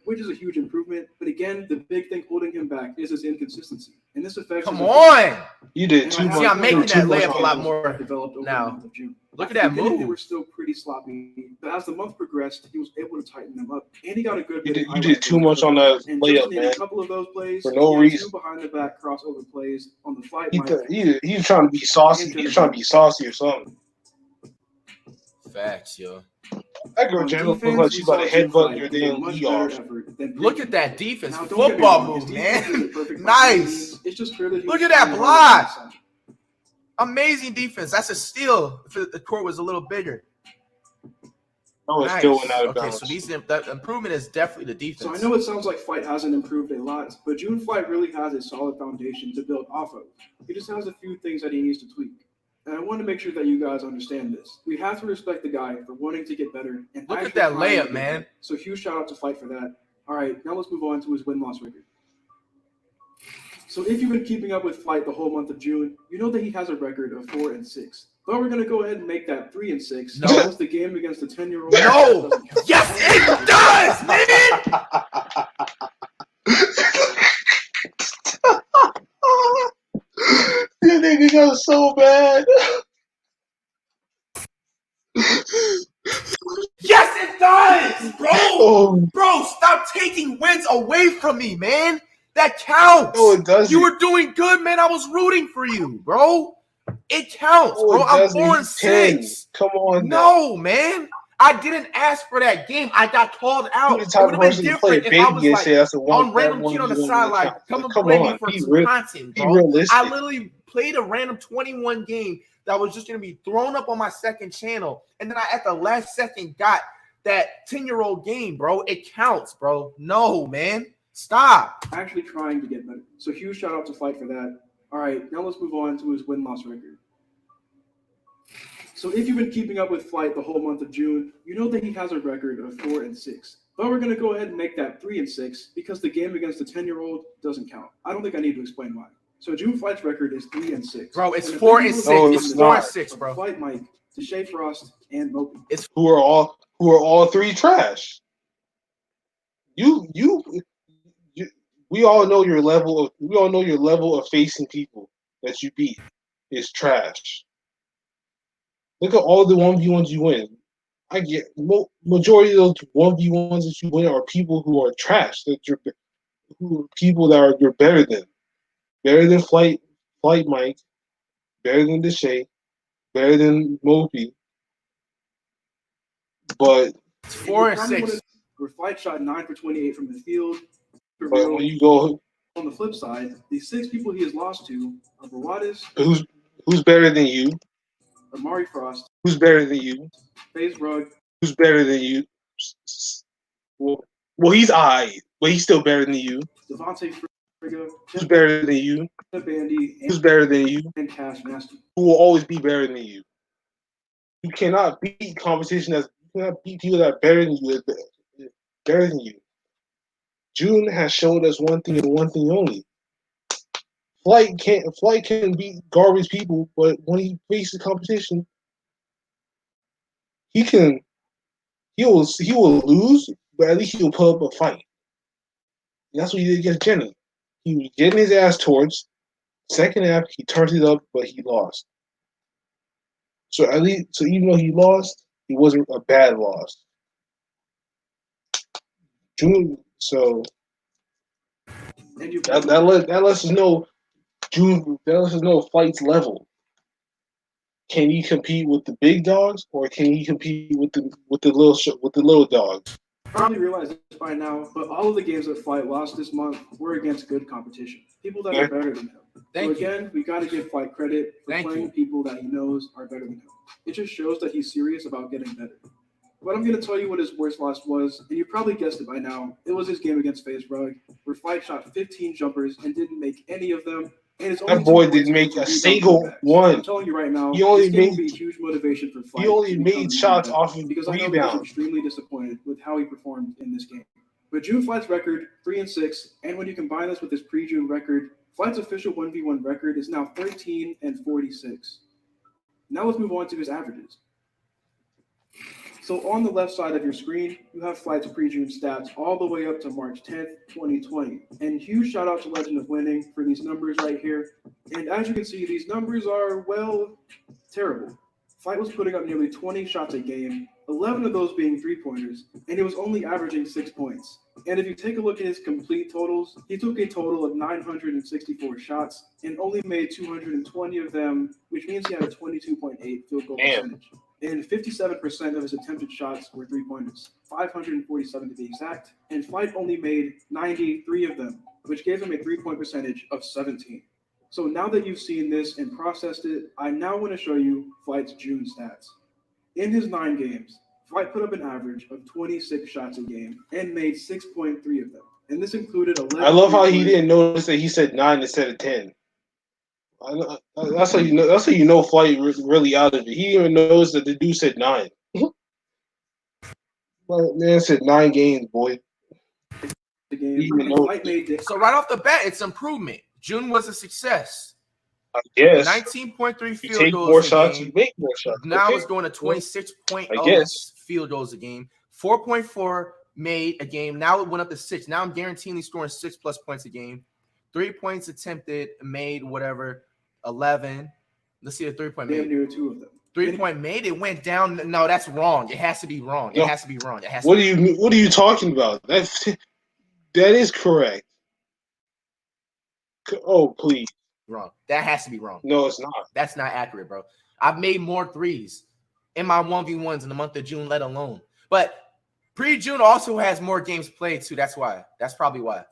which is a huge improvement. But again, the big thing holding him back is his inconsistency. And this affects. Come on! You did too much. See, I'm making that layup a lot more now. Look at that move. They were still pretty pretty sloppy, but as the month progressed, he was able to tighten them up, and he got a good You bit of did too much on that and layup, just in man. a couple of those plays, For no he had reason. 2 behind-the-back crossover plays on the flight He mic. he's trying to be saucy. He's trying to be saucy or something. Facts, yo. That girl On Jen looked defense, like we she's about saw to June headbutt Flight your give a damn much knee better off. effort than Look at that defense. Now, don't get me Football wrong, his move, defense man. isn't perfect by any Nice. means. It's just clear that he Look was at that trying hard block. on the side. Amazing defense. That's a steal if the court was a little bigger. No, it's Nice. still went out of Okay, bounds. so that improvement is definitely the So I defense. know it sounds like Flight hasn't improved a lot, but June Flight really has a solid foundation to build off of. He just has a few things that he needs to tweak. And I want to make sure that you guys understand this. We have to respect the guy for wanting to get better. And Look at actually that trying to layup, get man. better. So huge shout out to Flight for that. All right, now let's move on to his win-loss record. So if you've been keeping up with Flight the whole month of June, you know that he has a record of 4-6. But we're going to go ahead and make that 3-6. No. Because the game against the 10-year-old. No. Yes, it does, man. This nigga got so bad. Yes, it does, bro. Oh, Bro, stop taking wins away from me, man. That counts. no, it doesn't. You were doing good, man. I was rooting for you, bro. It counts, No, bro. it I'm doesn't. 4-6. He's 10. Come on. No, man. I didn't ask for that game. I got called out. You're the It type would of have person been to play different if I was baby and like say that's the one. on random kid on the sideline. Come and play me for some content, Be bro. realistic. I literally played a random 21 game that was just going to be thrown up on my second channel. And then I, at the last second, got that 10-year-old game, bro. It counts, bro. No, man. Stop. Actually trying to get better. So huge shout out to Flight for that. All right, now let's move on to his win-loss record. So if you've been keeping up with Flight the whole month of June, you know that he has a record of 4-6. But we're going to go ahead and make that 3-6 because the game against the 10-year-old doesn't count. I don't think I need to explain why. So June Flight's record is 3-6. Bro, it's And 4-6. No, It's it's not. 4-6, bro. Flight Mike, to Shea Frost, and Moby. Who are all three trash. We all know your level of facing people that you beat is trash. Look at all the 1v1s you win. I get majority of those 1v1s that you win are people who are trash. Who are people that you're better than Flight Mike, better than Deshae, better than Mopi. But It's 4-6. Where Flight shot 9 for 28 from the field. but when you go, On the flip side, the 6 people he has lost to are Brawadis, who's better than you? Amari Frost, Who's better than you? FaZe Rug, Who's better than you? Well, he's alright, but he's still better than you. Devontae Friga, Who's better than you? Bandy, Who's better than you? and Cash Nasty. Who will always be better than you? You cannot beat competition you cannot beat people that are better than you. Better than you. June has shown us one thing and one thing only. Flight can beat garbage people, but when he faces competition, he will lose, but at least he'll put up a fight. And that's what he did against Jenny. He was getting his ass torched. Second half, he turned it up, but he lost. So even though he lost, it wasn't a bad loss. June, so that lets us know Flight's level. Can he compete with the big dogs, or can he compete with the little dogs? Probably realize this by now, but all of the games that Flight lost this month were against good competition. People that are better than him. Thank you. Again, we got to give Flight credit for playing people that he knows are better than him. It just shows that he's serious about getting better. But I'm going to tell you what his worst loss was, and you probably guessed it by now. It was his game against FaZe Rug, where Flight shot 15 jumpers and didn't make any of them. And it's only That boy didn't make a single one. I'm telling you right now, He only this game made- will be a huge motivation for Flight. He only to become made shots better, off of because I know he was rebound. extremely disappointed with how he performed in this game. But June Flight's record, 3-6, and when you combine this with his pre-June record, Flight's official 1v1 record is now 13-46. Now let's move on to his averages. So on the left side of your screen, you have Flight's pre-June stats all the way up to March 10th, 2020. And huge shout out to Legend of Winning for these numbers right here. And as you can see, these numbers are, well, terrible. Fight was putting up nearly 20 shots a game, 11 of those being three-pointers, and he was only averaging 6 points. And if you take a look at his complete totals, he took a total of 964 shots and only made 220 of them, which means he had a 22.8 field goal percentage. And 57% of his attempted shots were three-pointers, 547 to be exact, and Fight only made 93 of them, which gave him a three-point percentage of 17. So now that you've seen this and processed it, I now want to show you Flight's June stats. In his 9 games, Flight put up an average of 26 shots a game and made 6.3 of them. And this included 11. I love how he didn't notice that he said 9 instead of 10. That's how you know. That's how you know Flight really out of it. He even knows that the dude said 9. Man said 9 games, boy. The game. So right off the bat, it's improvement. June was a success. I guess 19.3 you field take goals more a shots, game. you make more shots. Now okay. it's going to 26.0 I guess. field goals a game. 4.4 made a game. Now it went up to 6. Now I'm guaranteeing scoring 6+ points a game. 3 points attempted, made, whatever, 11. Let's see the 3-point made. Near 2 of them. 3-point made. It went down. No, that's wrong. It has to be wrong. It has to be wrong. It has. What are you talking about? That is correct. Oh, please. Wrong. That has to be wrong. No, it's not. That's not accurate, bro. I've made more threes in my 1v1s in the month of June, let alone. But pre-June also has more games played too. That's why. That's probably why.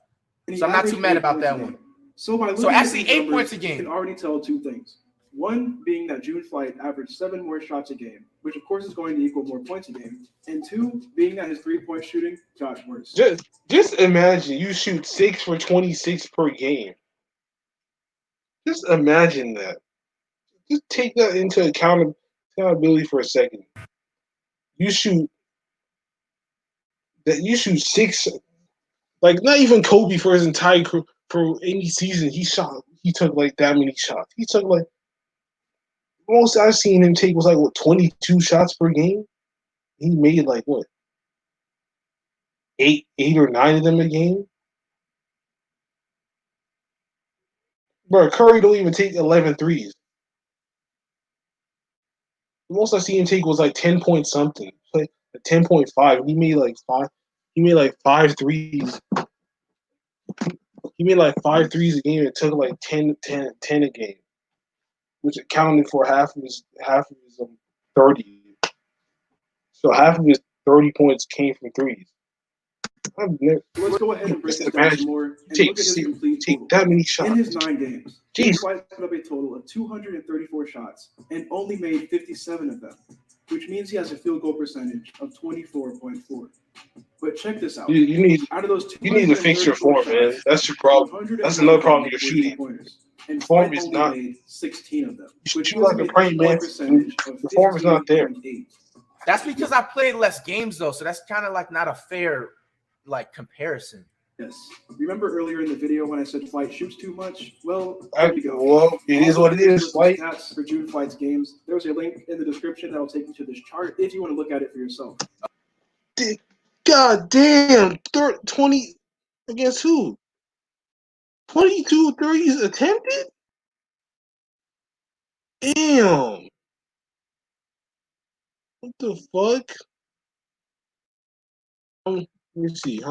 So I'm not too mad about that one. So actually 8 points a game. You can already tell 2 things. One being that June Flight averaged 7 more shots a game, which of course is going to equal more points a game. And 2 being that his 3-point shooting got worse. Just imagine you shoot 6 for 26 per game. Just imagine that. Just take that into accountability for a second. You shoot 6, like not even Kobe for his entire for any season. He took like that many shots. He took like most I've seen him take was like 22 shots per game. He made like what 8 or 9 of them a game. Bro, Curry don't even take 11 threes. The most I see him take was like 10 point something. Like 10.5. He made like 5. He made like 5 threes. He made like 5 threes a game and took like 10 a game, which accounted for half of his 30. So half of his 30 points came from threes. Let's go ahead and break this down some more and look at his complete total. That many shots. In his 9 games, White put up a total of 234 shots and only made 57 of them, which means he has a field goal percentage of 24.4. But check this out. You need to fix your form, man. That's your problem. That's another problem you're shooting. And form is not. Made 16 of them. You shoot like a praying man. The form is not there. That's because I played less games though, so that's kind of like not a fair comparison. Yes. Remember earlier in the video when I said Flight shoots too much? Well, there you go. Well, it is what it is. Flight. Stats for June Flight's games. There's a link in the description that will take you to this chart if you want to look at it for yourself. God damn. 20 against who? 22 threes attempted? Damn. What the fuck? Let me see.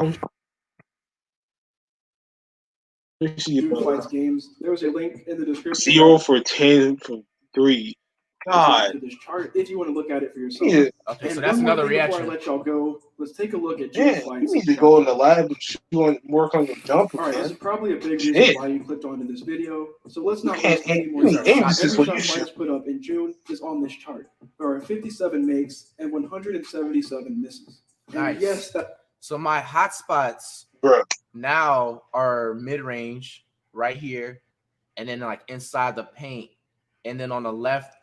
June Flight's games. There was a link in the description. 0 for 10 from 3. God. To this chart if you want to look at it for yourself. Yeah. Okay, so that's another reaction. Before I let y'all go, let's take a look at June Flight's. You need to go in the lab and work on your jumper. All right, this is probably a big reason why you clicked onto this video. So let's not waste any more time. Every shot Flight's put up in June is on this chart. There are 57 makes and 177 misses. Nice. And yes, so my hot spots now are mid-range right here, and then like inside the paint, and then on the left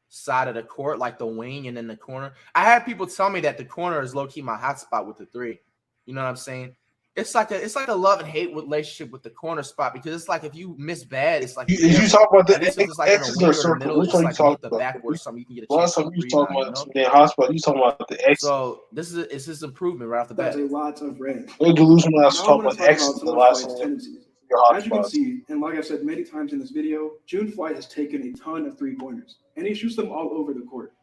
side of the court, like the wing and then the corner. I had people tell me that the corner is low-key my hot spot with the 3. You know what I'm saying? It's like a love and hate relationship with the corner spot, because it's like if you miss bad, it's like you talk about the X's or circle. Which one you talking about? Backwards, something you can get a last time you was talking about some damn hospital. You talking about the X. So this is improvement right off the bat. That's a lot of red. No delusion when I was talking about the X the last time. your As you can hotspots. see, and like I said many times in this video, June Flight has taken a ton of three-pointers, and he shoots them all over the court.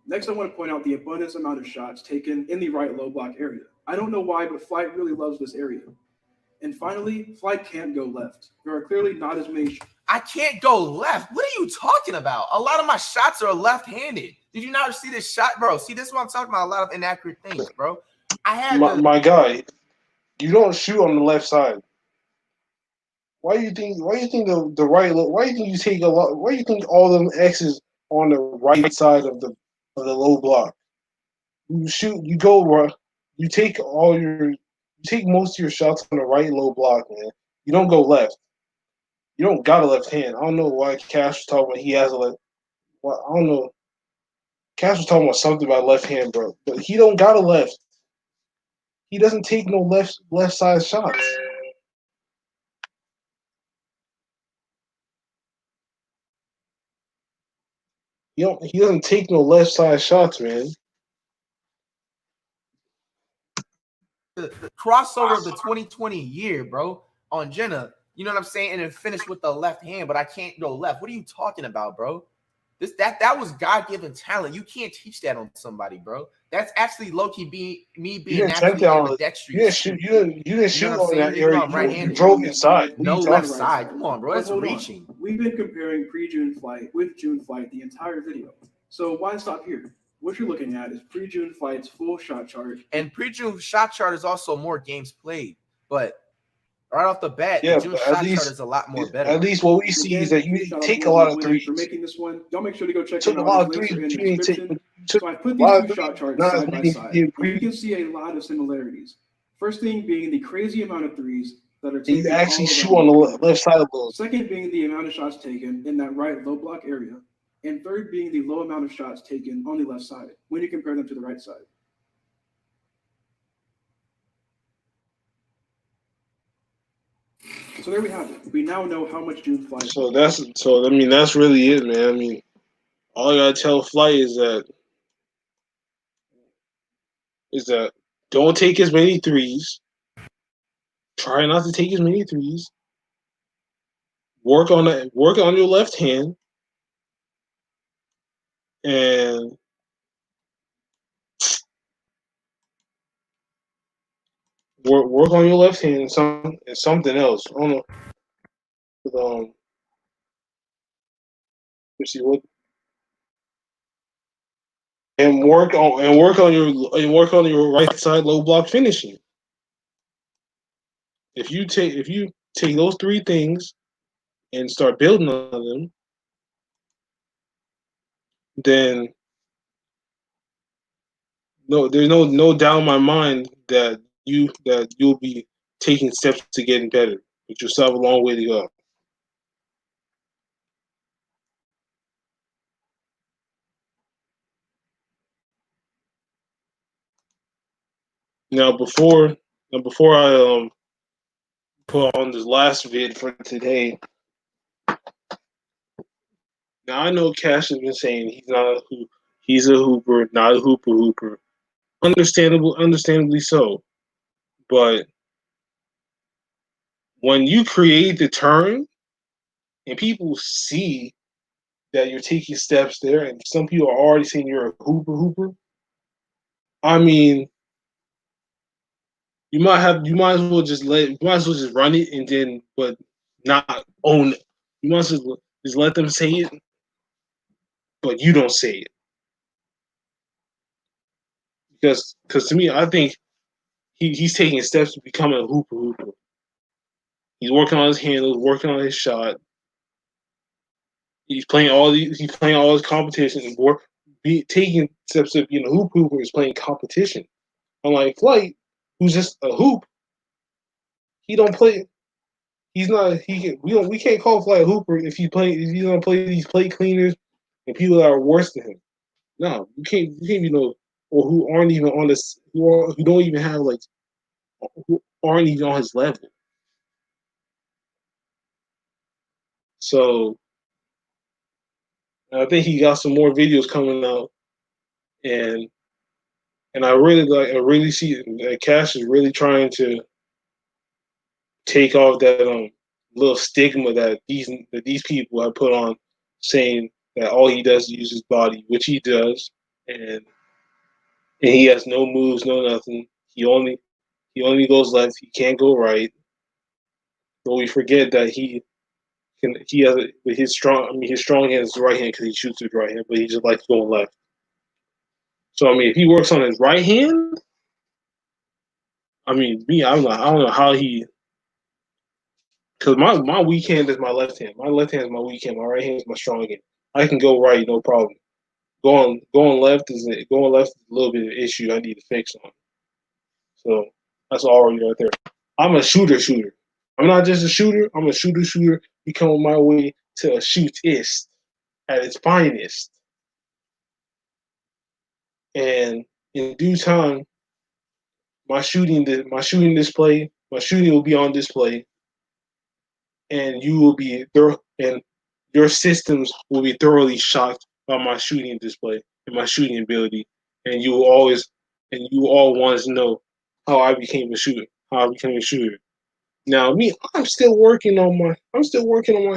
Next, I want to point out the abundance amount of shots taken in the right low block area. I don't know why, but Flight really loves this area. And finally, Flight can't go left. There are clearly not as many. I can't go left. What are you talking about? A lot of my shots are left-handed. Did you not see this shot, bro? See, this is what I'm talking about. A lot of inaccurate things, bro. I had my guy, you don't shoot on the left side. Why do you think the right? Why do you think you take a lot? Why do you think all them X's on the right side of the low block? You shoot. You go. You take most of your shots on the right low block, man. You don't go left. You don't got a left hand. I don't know why Cash was talking about he has a left. Well, I don't know. Cash was talking about something about left hand, bro. But he don't got a left. He doesn't take no left side shots. He doesn't take no left side shots, man. the crossover of the 2020 year, bro, on Jenna. You know what I'm saying? And then finish with the left hand, but I can't go left. What are you talking about, bro? That was God-given talent. You can't teach that on somebody, bro. That's actually low-key me being naturally ambidextrous. You didn't shoot on that area. You drove inside. No left side. Come on, bro. That's reaching. We've been comparing pre-June Flight with June Flight the entire video. So why stop here? What you're looking at is pre-June Flight's full shot chart. And pre-June shot chart is also more games played. But right off the bat, the June shot chart is a lot more better. At least what we see is that you take a lot of threes. For making this one, y'all make sure to go check out out his links in the description. So I put these two shot charts side by side. You can see a lot of similarities. First thing being the crazy amount of threes that are taken. You actually shoot on the left side of those. Second being the amount of shots taken in that right low block area. And third being the low amount of shots taken on the left side when you compare them to the right side. So there we have it. We now know how much June Flight. So that's really it, man. I mean, all I gotta tell Flight is that don't take as many threes. Try not to take as many threes. Work on your left hand. And work on your left hand and something else. I don't know. Let's see what. And work on your right side low block finishing. If you take those three things and start building on them, then there's no doubt in my mind that you'll be taking steps to getting better. But you still have a long way to go. Now before I put on this last vid for today. Now I know Cash has been saying he's a hooper, not a hooper. Understandably so. But when you create the turn and people see that you're taking steps there, and some people are already saying you're a hooper, I mean, you might as well just run it and then but not own it. You might as well just let them say it, but you don't say it. Because to me, I think he's taking steps to becoming a hooper. He's working on his handles, working on his shot. He's playing all his competitions and taking steps to being a hooper is playing competition. Unlike Flight, who's just a hoop, he don't play. He's not. We can't call Flight a hooper if he don't play these plate cleaners and people that are worse than him. No, you can't or who aren't even on this, who don't even have who aren't even on his level. So I think he got some more videos coming out, and I really see that Cash is really trying to take off that little stigma that these people have put on, saying that all he does is use his body, which he does, and he has no moves, no nothing. He only goes left. He can't go right. But we forget that he has his strong hand is the right hand because he shoots with right hand, but he just likes going left. So I mean, if he works on his right hand, I mean, I don't know how he. Because my weak hand is my left hand. My left hand is my weak hand. My right hand is my strong hand. I can go right, no problem. Going left is a little bit of an issue I need to fix on. So that's already right there. I'm a shooter. I'm not just a shooter. I'm a shooter. Become on my way to a shootist at its finest. And in due time, my shooting will be on display, and you will be and your systems will be thoroughly shocked by my shooting display and my shooting ability, and you all want to know how I became a shooter. Now, me, I'm still working on my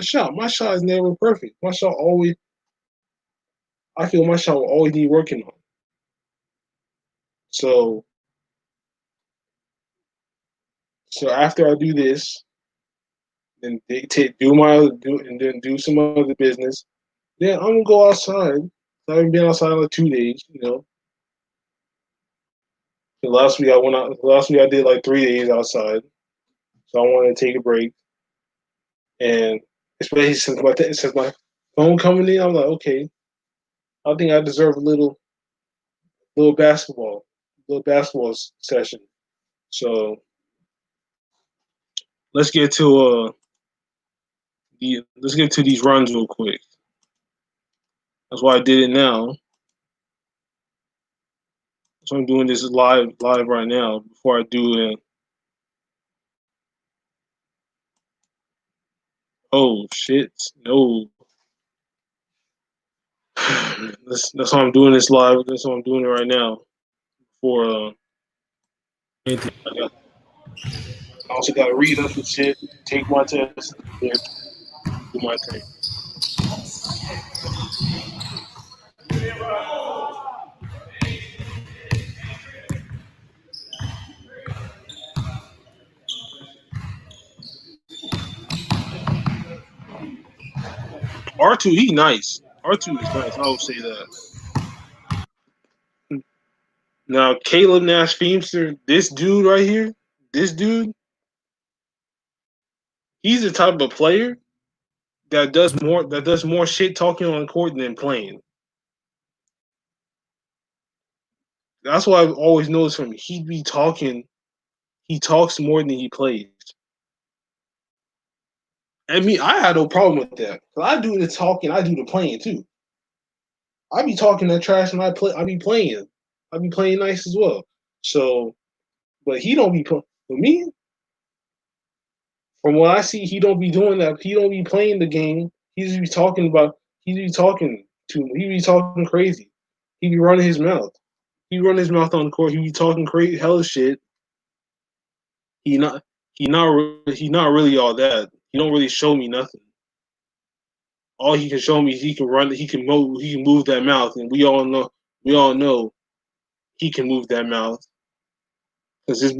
shot. My shot is never perfect. I feel my shot will always need working on. So after I do this, then do some other business. Then I'm gonna go outside. I haven't been outside in like 2 days. The last week I went out. Last week I did like 3 days outside. So I wanted to take a break, and especially since my phone coming in, I'm like, okay, I think I deserve a little basketball session. So let's get to these runs real quick. That's why I did it now. So I'm doing this live right now before I do it. Oh shit! No. That's why I'm doing this live. That's why I'm doing it right now. For I also got to read up and shit, take my test, and do my thing. R2, he nice. R2 is nice. I will say that. Now, Caleb Nash Feemster, this dude right here, he's the type of player that does more shit talking on court than playing. That's what I've always noticed from him. He talks more than he plays. I mean, I had no problem with that. I do the talking, I do the playing too. I be talking that trash and I be playing. I be playing nice as well. So, but he don't be for me. From what I see, he don't be doing that. He don't be playing the game. He just be talking about. He be talking He be talking crazy. He be running his mouth. He run his mouth on the court. He be talking crazy, hella shit. He not. He not really all that. He don't really show me nothing. All he can show me is he can run. He can move that mouth, and we all know. He can move that mouth. Because his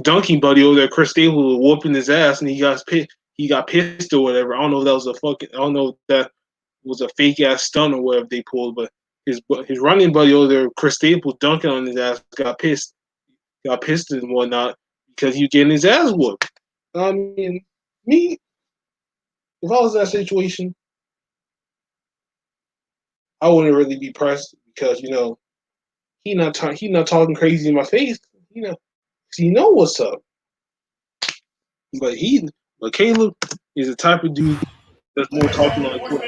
dunking buddy over there, Chris Staples, was whooping his ass, and he got pissed or whatever. I don't know if that was I don't know if that was a fake ass stunt or whatever they pulled, but his running buddy over there, Chris Staples, dunking on his ass, got pissed and whatnot because he was getting his ass whooped. I mean, me, if I was in that situation, I wouldn't really be pressed because he not talking crazy in my face. He know what's up. But Caleb is the type of dude that's more talking on the court.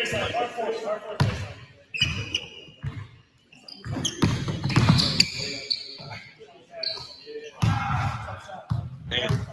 And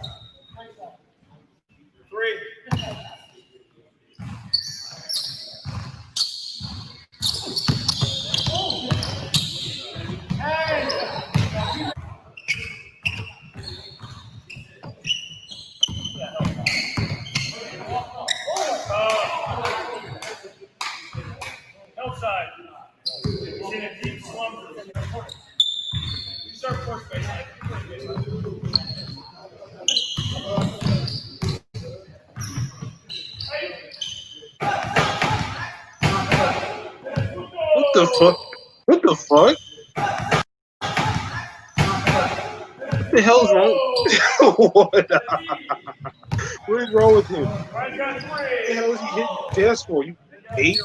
the fuck? What the fuck? What the hell's wrong? What? What is wrong with him? What the hell is he hitting desk for? You 8?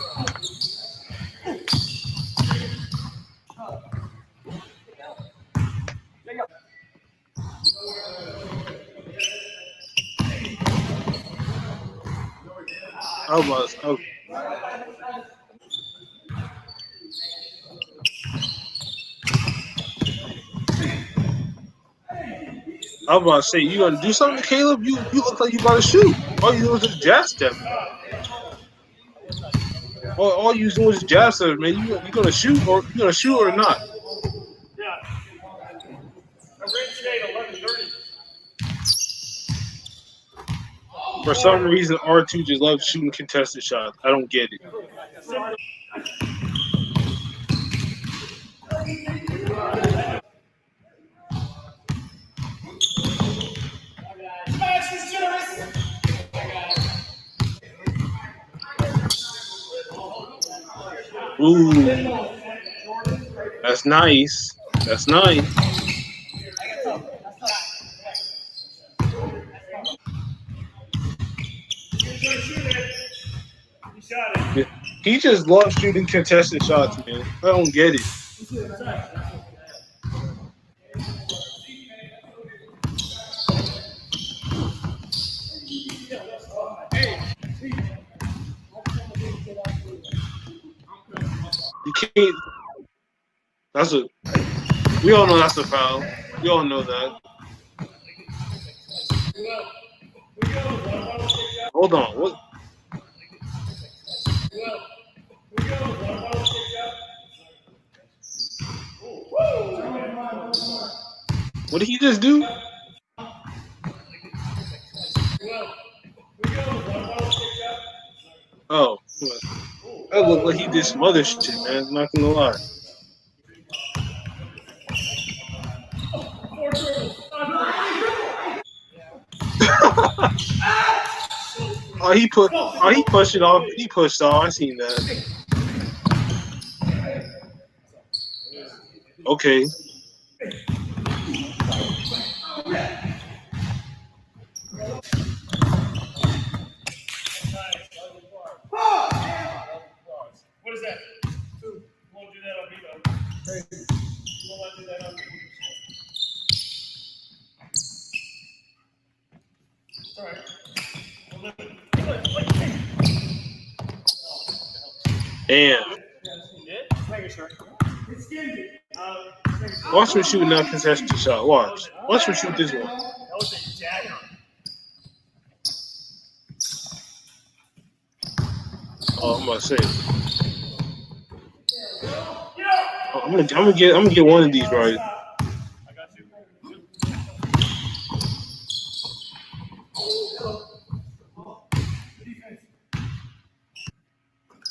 I was about to say, you gonna do something, Caleb? You look like you about to shoot. All you do is just jab step. All you do is jab step, man. You gonna shoot or not? Yeah. I ran today at 11:30. For some reason, R2 just loves shooting contested shots. I don't get it. Ooh, that's nice. That's nice. He just loves shooting contested shots, man. I don't get it. You can't. We all know that's a foul. We all know that. Hold on. What? What did he just do? Oh, that looked like he did some other shit, man. I'm not gonna lie. He pushed it off. He pushed off. I seen that. Okay. What is that? You won't do that on me, though. You won't do that on me. It's all right. Damn. Watch him shoot that contested shot. Watch him shoot this one. That was a dagger. Oh, I'm about to say. Oh, I'm gonna get one of these right. I got you.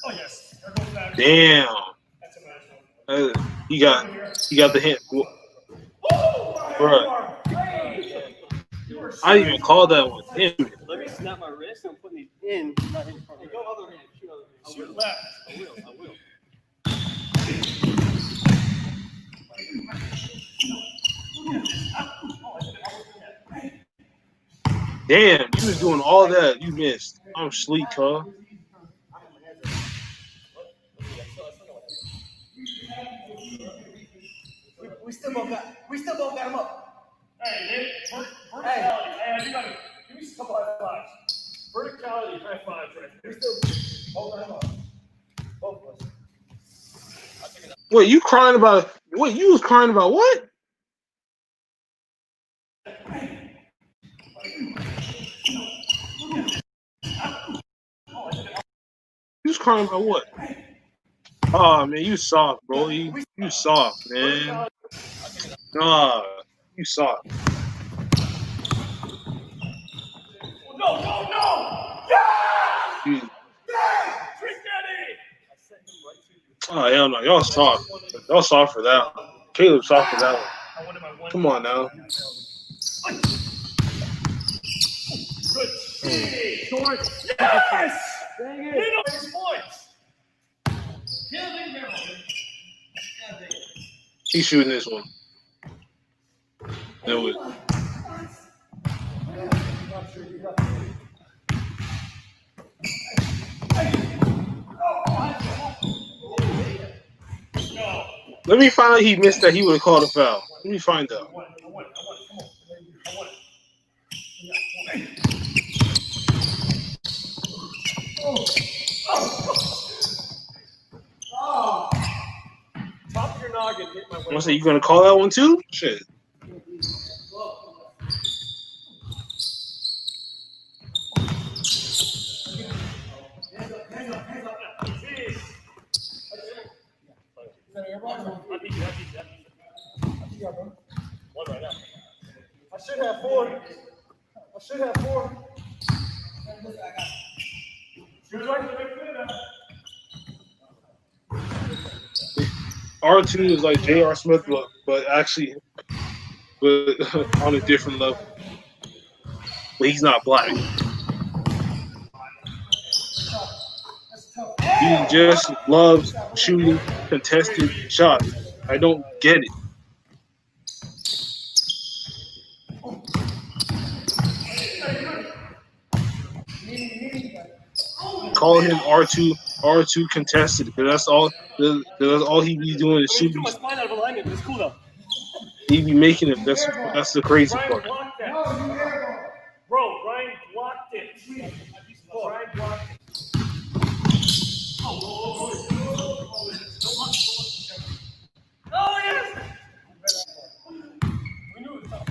Oh yes. Damn. He got the hit. Bro. I didn't even call that one. Damn it. Let me snap my wrist. I'm putting these in. Not in front of me. Go other hand. Shoot other hand. Shoot left. I will. Damn, you was doing all that. You missed. I'm sleep, huh? We still both got him up. Hey, verticality. Hey, I do gotta give me a couple high fives. Verticality, high fives, right there. We still both got him up. Both of us. Wait, you crying about? Wait, you was crying about what? You was crying about what? Oh man, you soft, bro. You soft, man. Nah, you soft. No! Yeah! You, Yeah! Trick Daddy! oh hell no, y'all soft. Y'all soft for that one. Caleb soft for that one. Come on now. Good shit! Yes! Dang it! Points! He's shooting this one. Knew it. Let me find out he missed that. He would have called a foul. Let me find out. Top of your noggin hit my I'm gonna say, you gonna call that one too? Shit. One right now. I should have four. R2 is like J.R. Smith, but actually, on a different level. But he's not black. He just loves shooting contested shots. I don't get it. Call him R2 contested because that's all he be doing is shooting. My spine out of alignment, but it's cool though. He be making it. That's the crazy part. Blocked that. Bro, Brian blocked it. Brian blocked it. Oh, yes! We knew it was tough.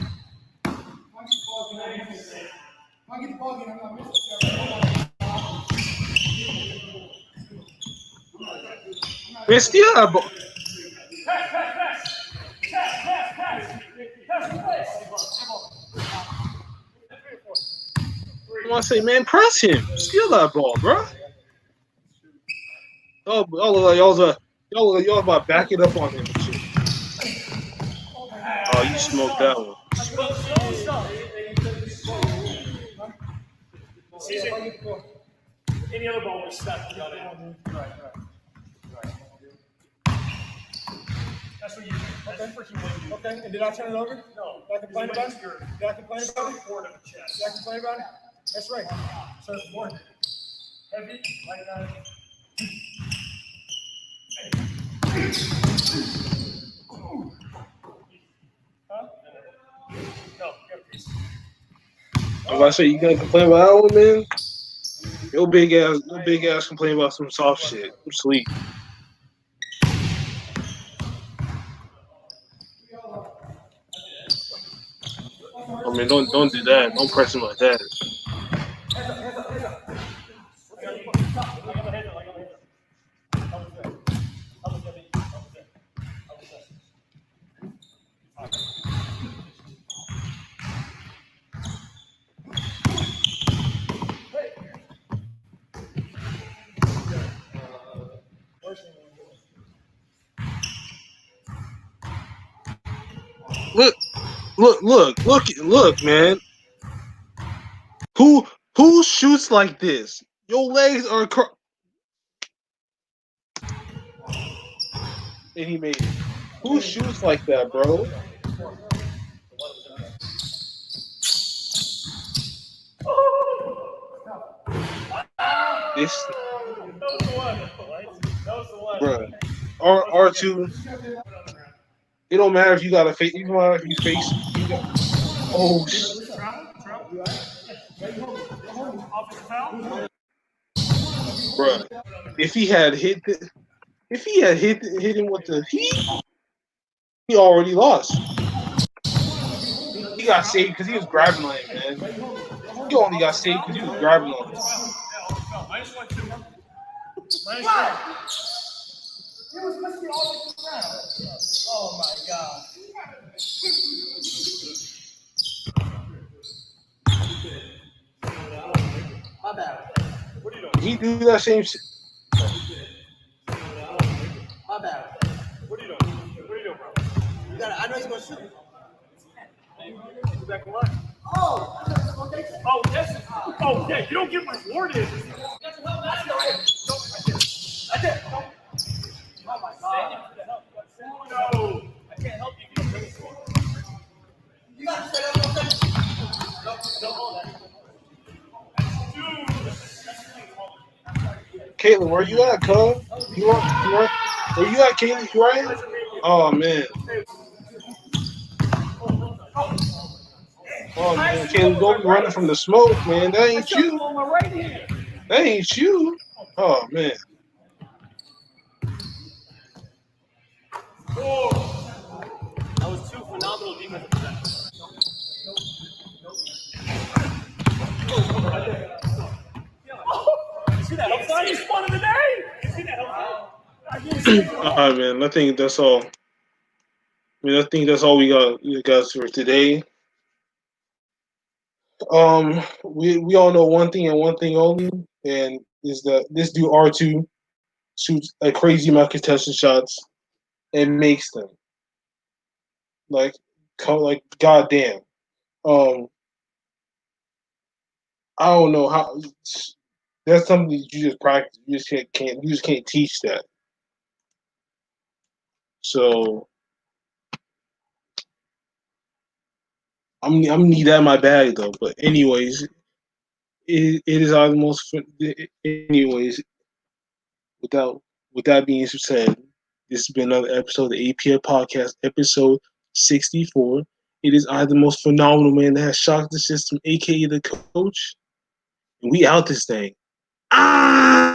Man, steal that ball. I want to say, man, press him. Steal that ball, bro. Oh, y'all about to back it up on him and shit. Oh, you smoked that one. Any other ball was stuck. Right. That's what you do. That's freaking what you do. Okay, and did I turn it over? No. Did I complain about it? Did I complain about it? Board of the chest. Did I complain about it? That's right. So it's important. Heavy, like that. Huh? No, you got a piece. I was about to say, you gonna complain about that one, man? Your big ass complain about some soft shit. I'm sleep. I mean, don't do that. Don't press him like that. Look, man. Who shoots like this? Your legs are and he made it. Who shoots like that, bro? This, bro. R2. It don't matter if you got a face. Even if you face. Oh shit. Bro, if he had hit him with the heat, he already lost. He got saved because he was grabbing on him, man. He only got saved because he was grabbing on him. Oh my God. My bad. He do that same shit. My bad. What are you doing? Bro? I know he's gonna shoot. Go back to line. Oh, yes. Oh, yeah. You don't get my word in. That's it. Oh my God. No. Caitlin, where you at, cuz? You right? Where you at, Caitlin? You right? Oh man. Oh man, Caitlin, don't be running from the smoke, man. That ain't you. That ain't you. Oh man. That was two phenomenal defensive possessions. You see that help sign? You spotted the day. You see that help sign? All right, man. I think that's all. I think that's all we got, you guys, for today. We all know one thing and one thing only, and is that this dude R2 shoots a crazy amount of contested shots and makes them. Like goddamn. Um, I don't know how. That's something that you just practice. You just can't. You just can't teach that. So I'm gonna need that in my bag though. But anyways, it is our most. Anyways, without with that being said, this has been another episode of the APF podcast, episode 64. It is I, the most phenomenal man that has shocked the system, aka the coach. And we out this thing. Ah!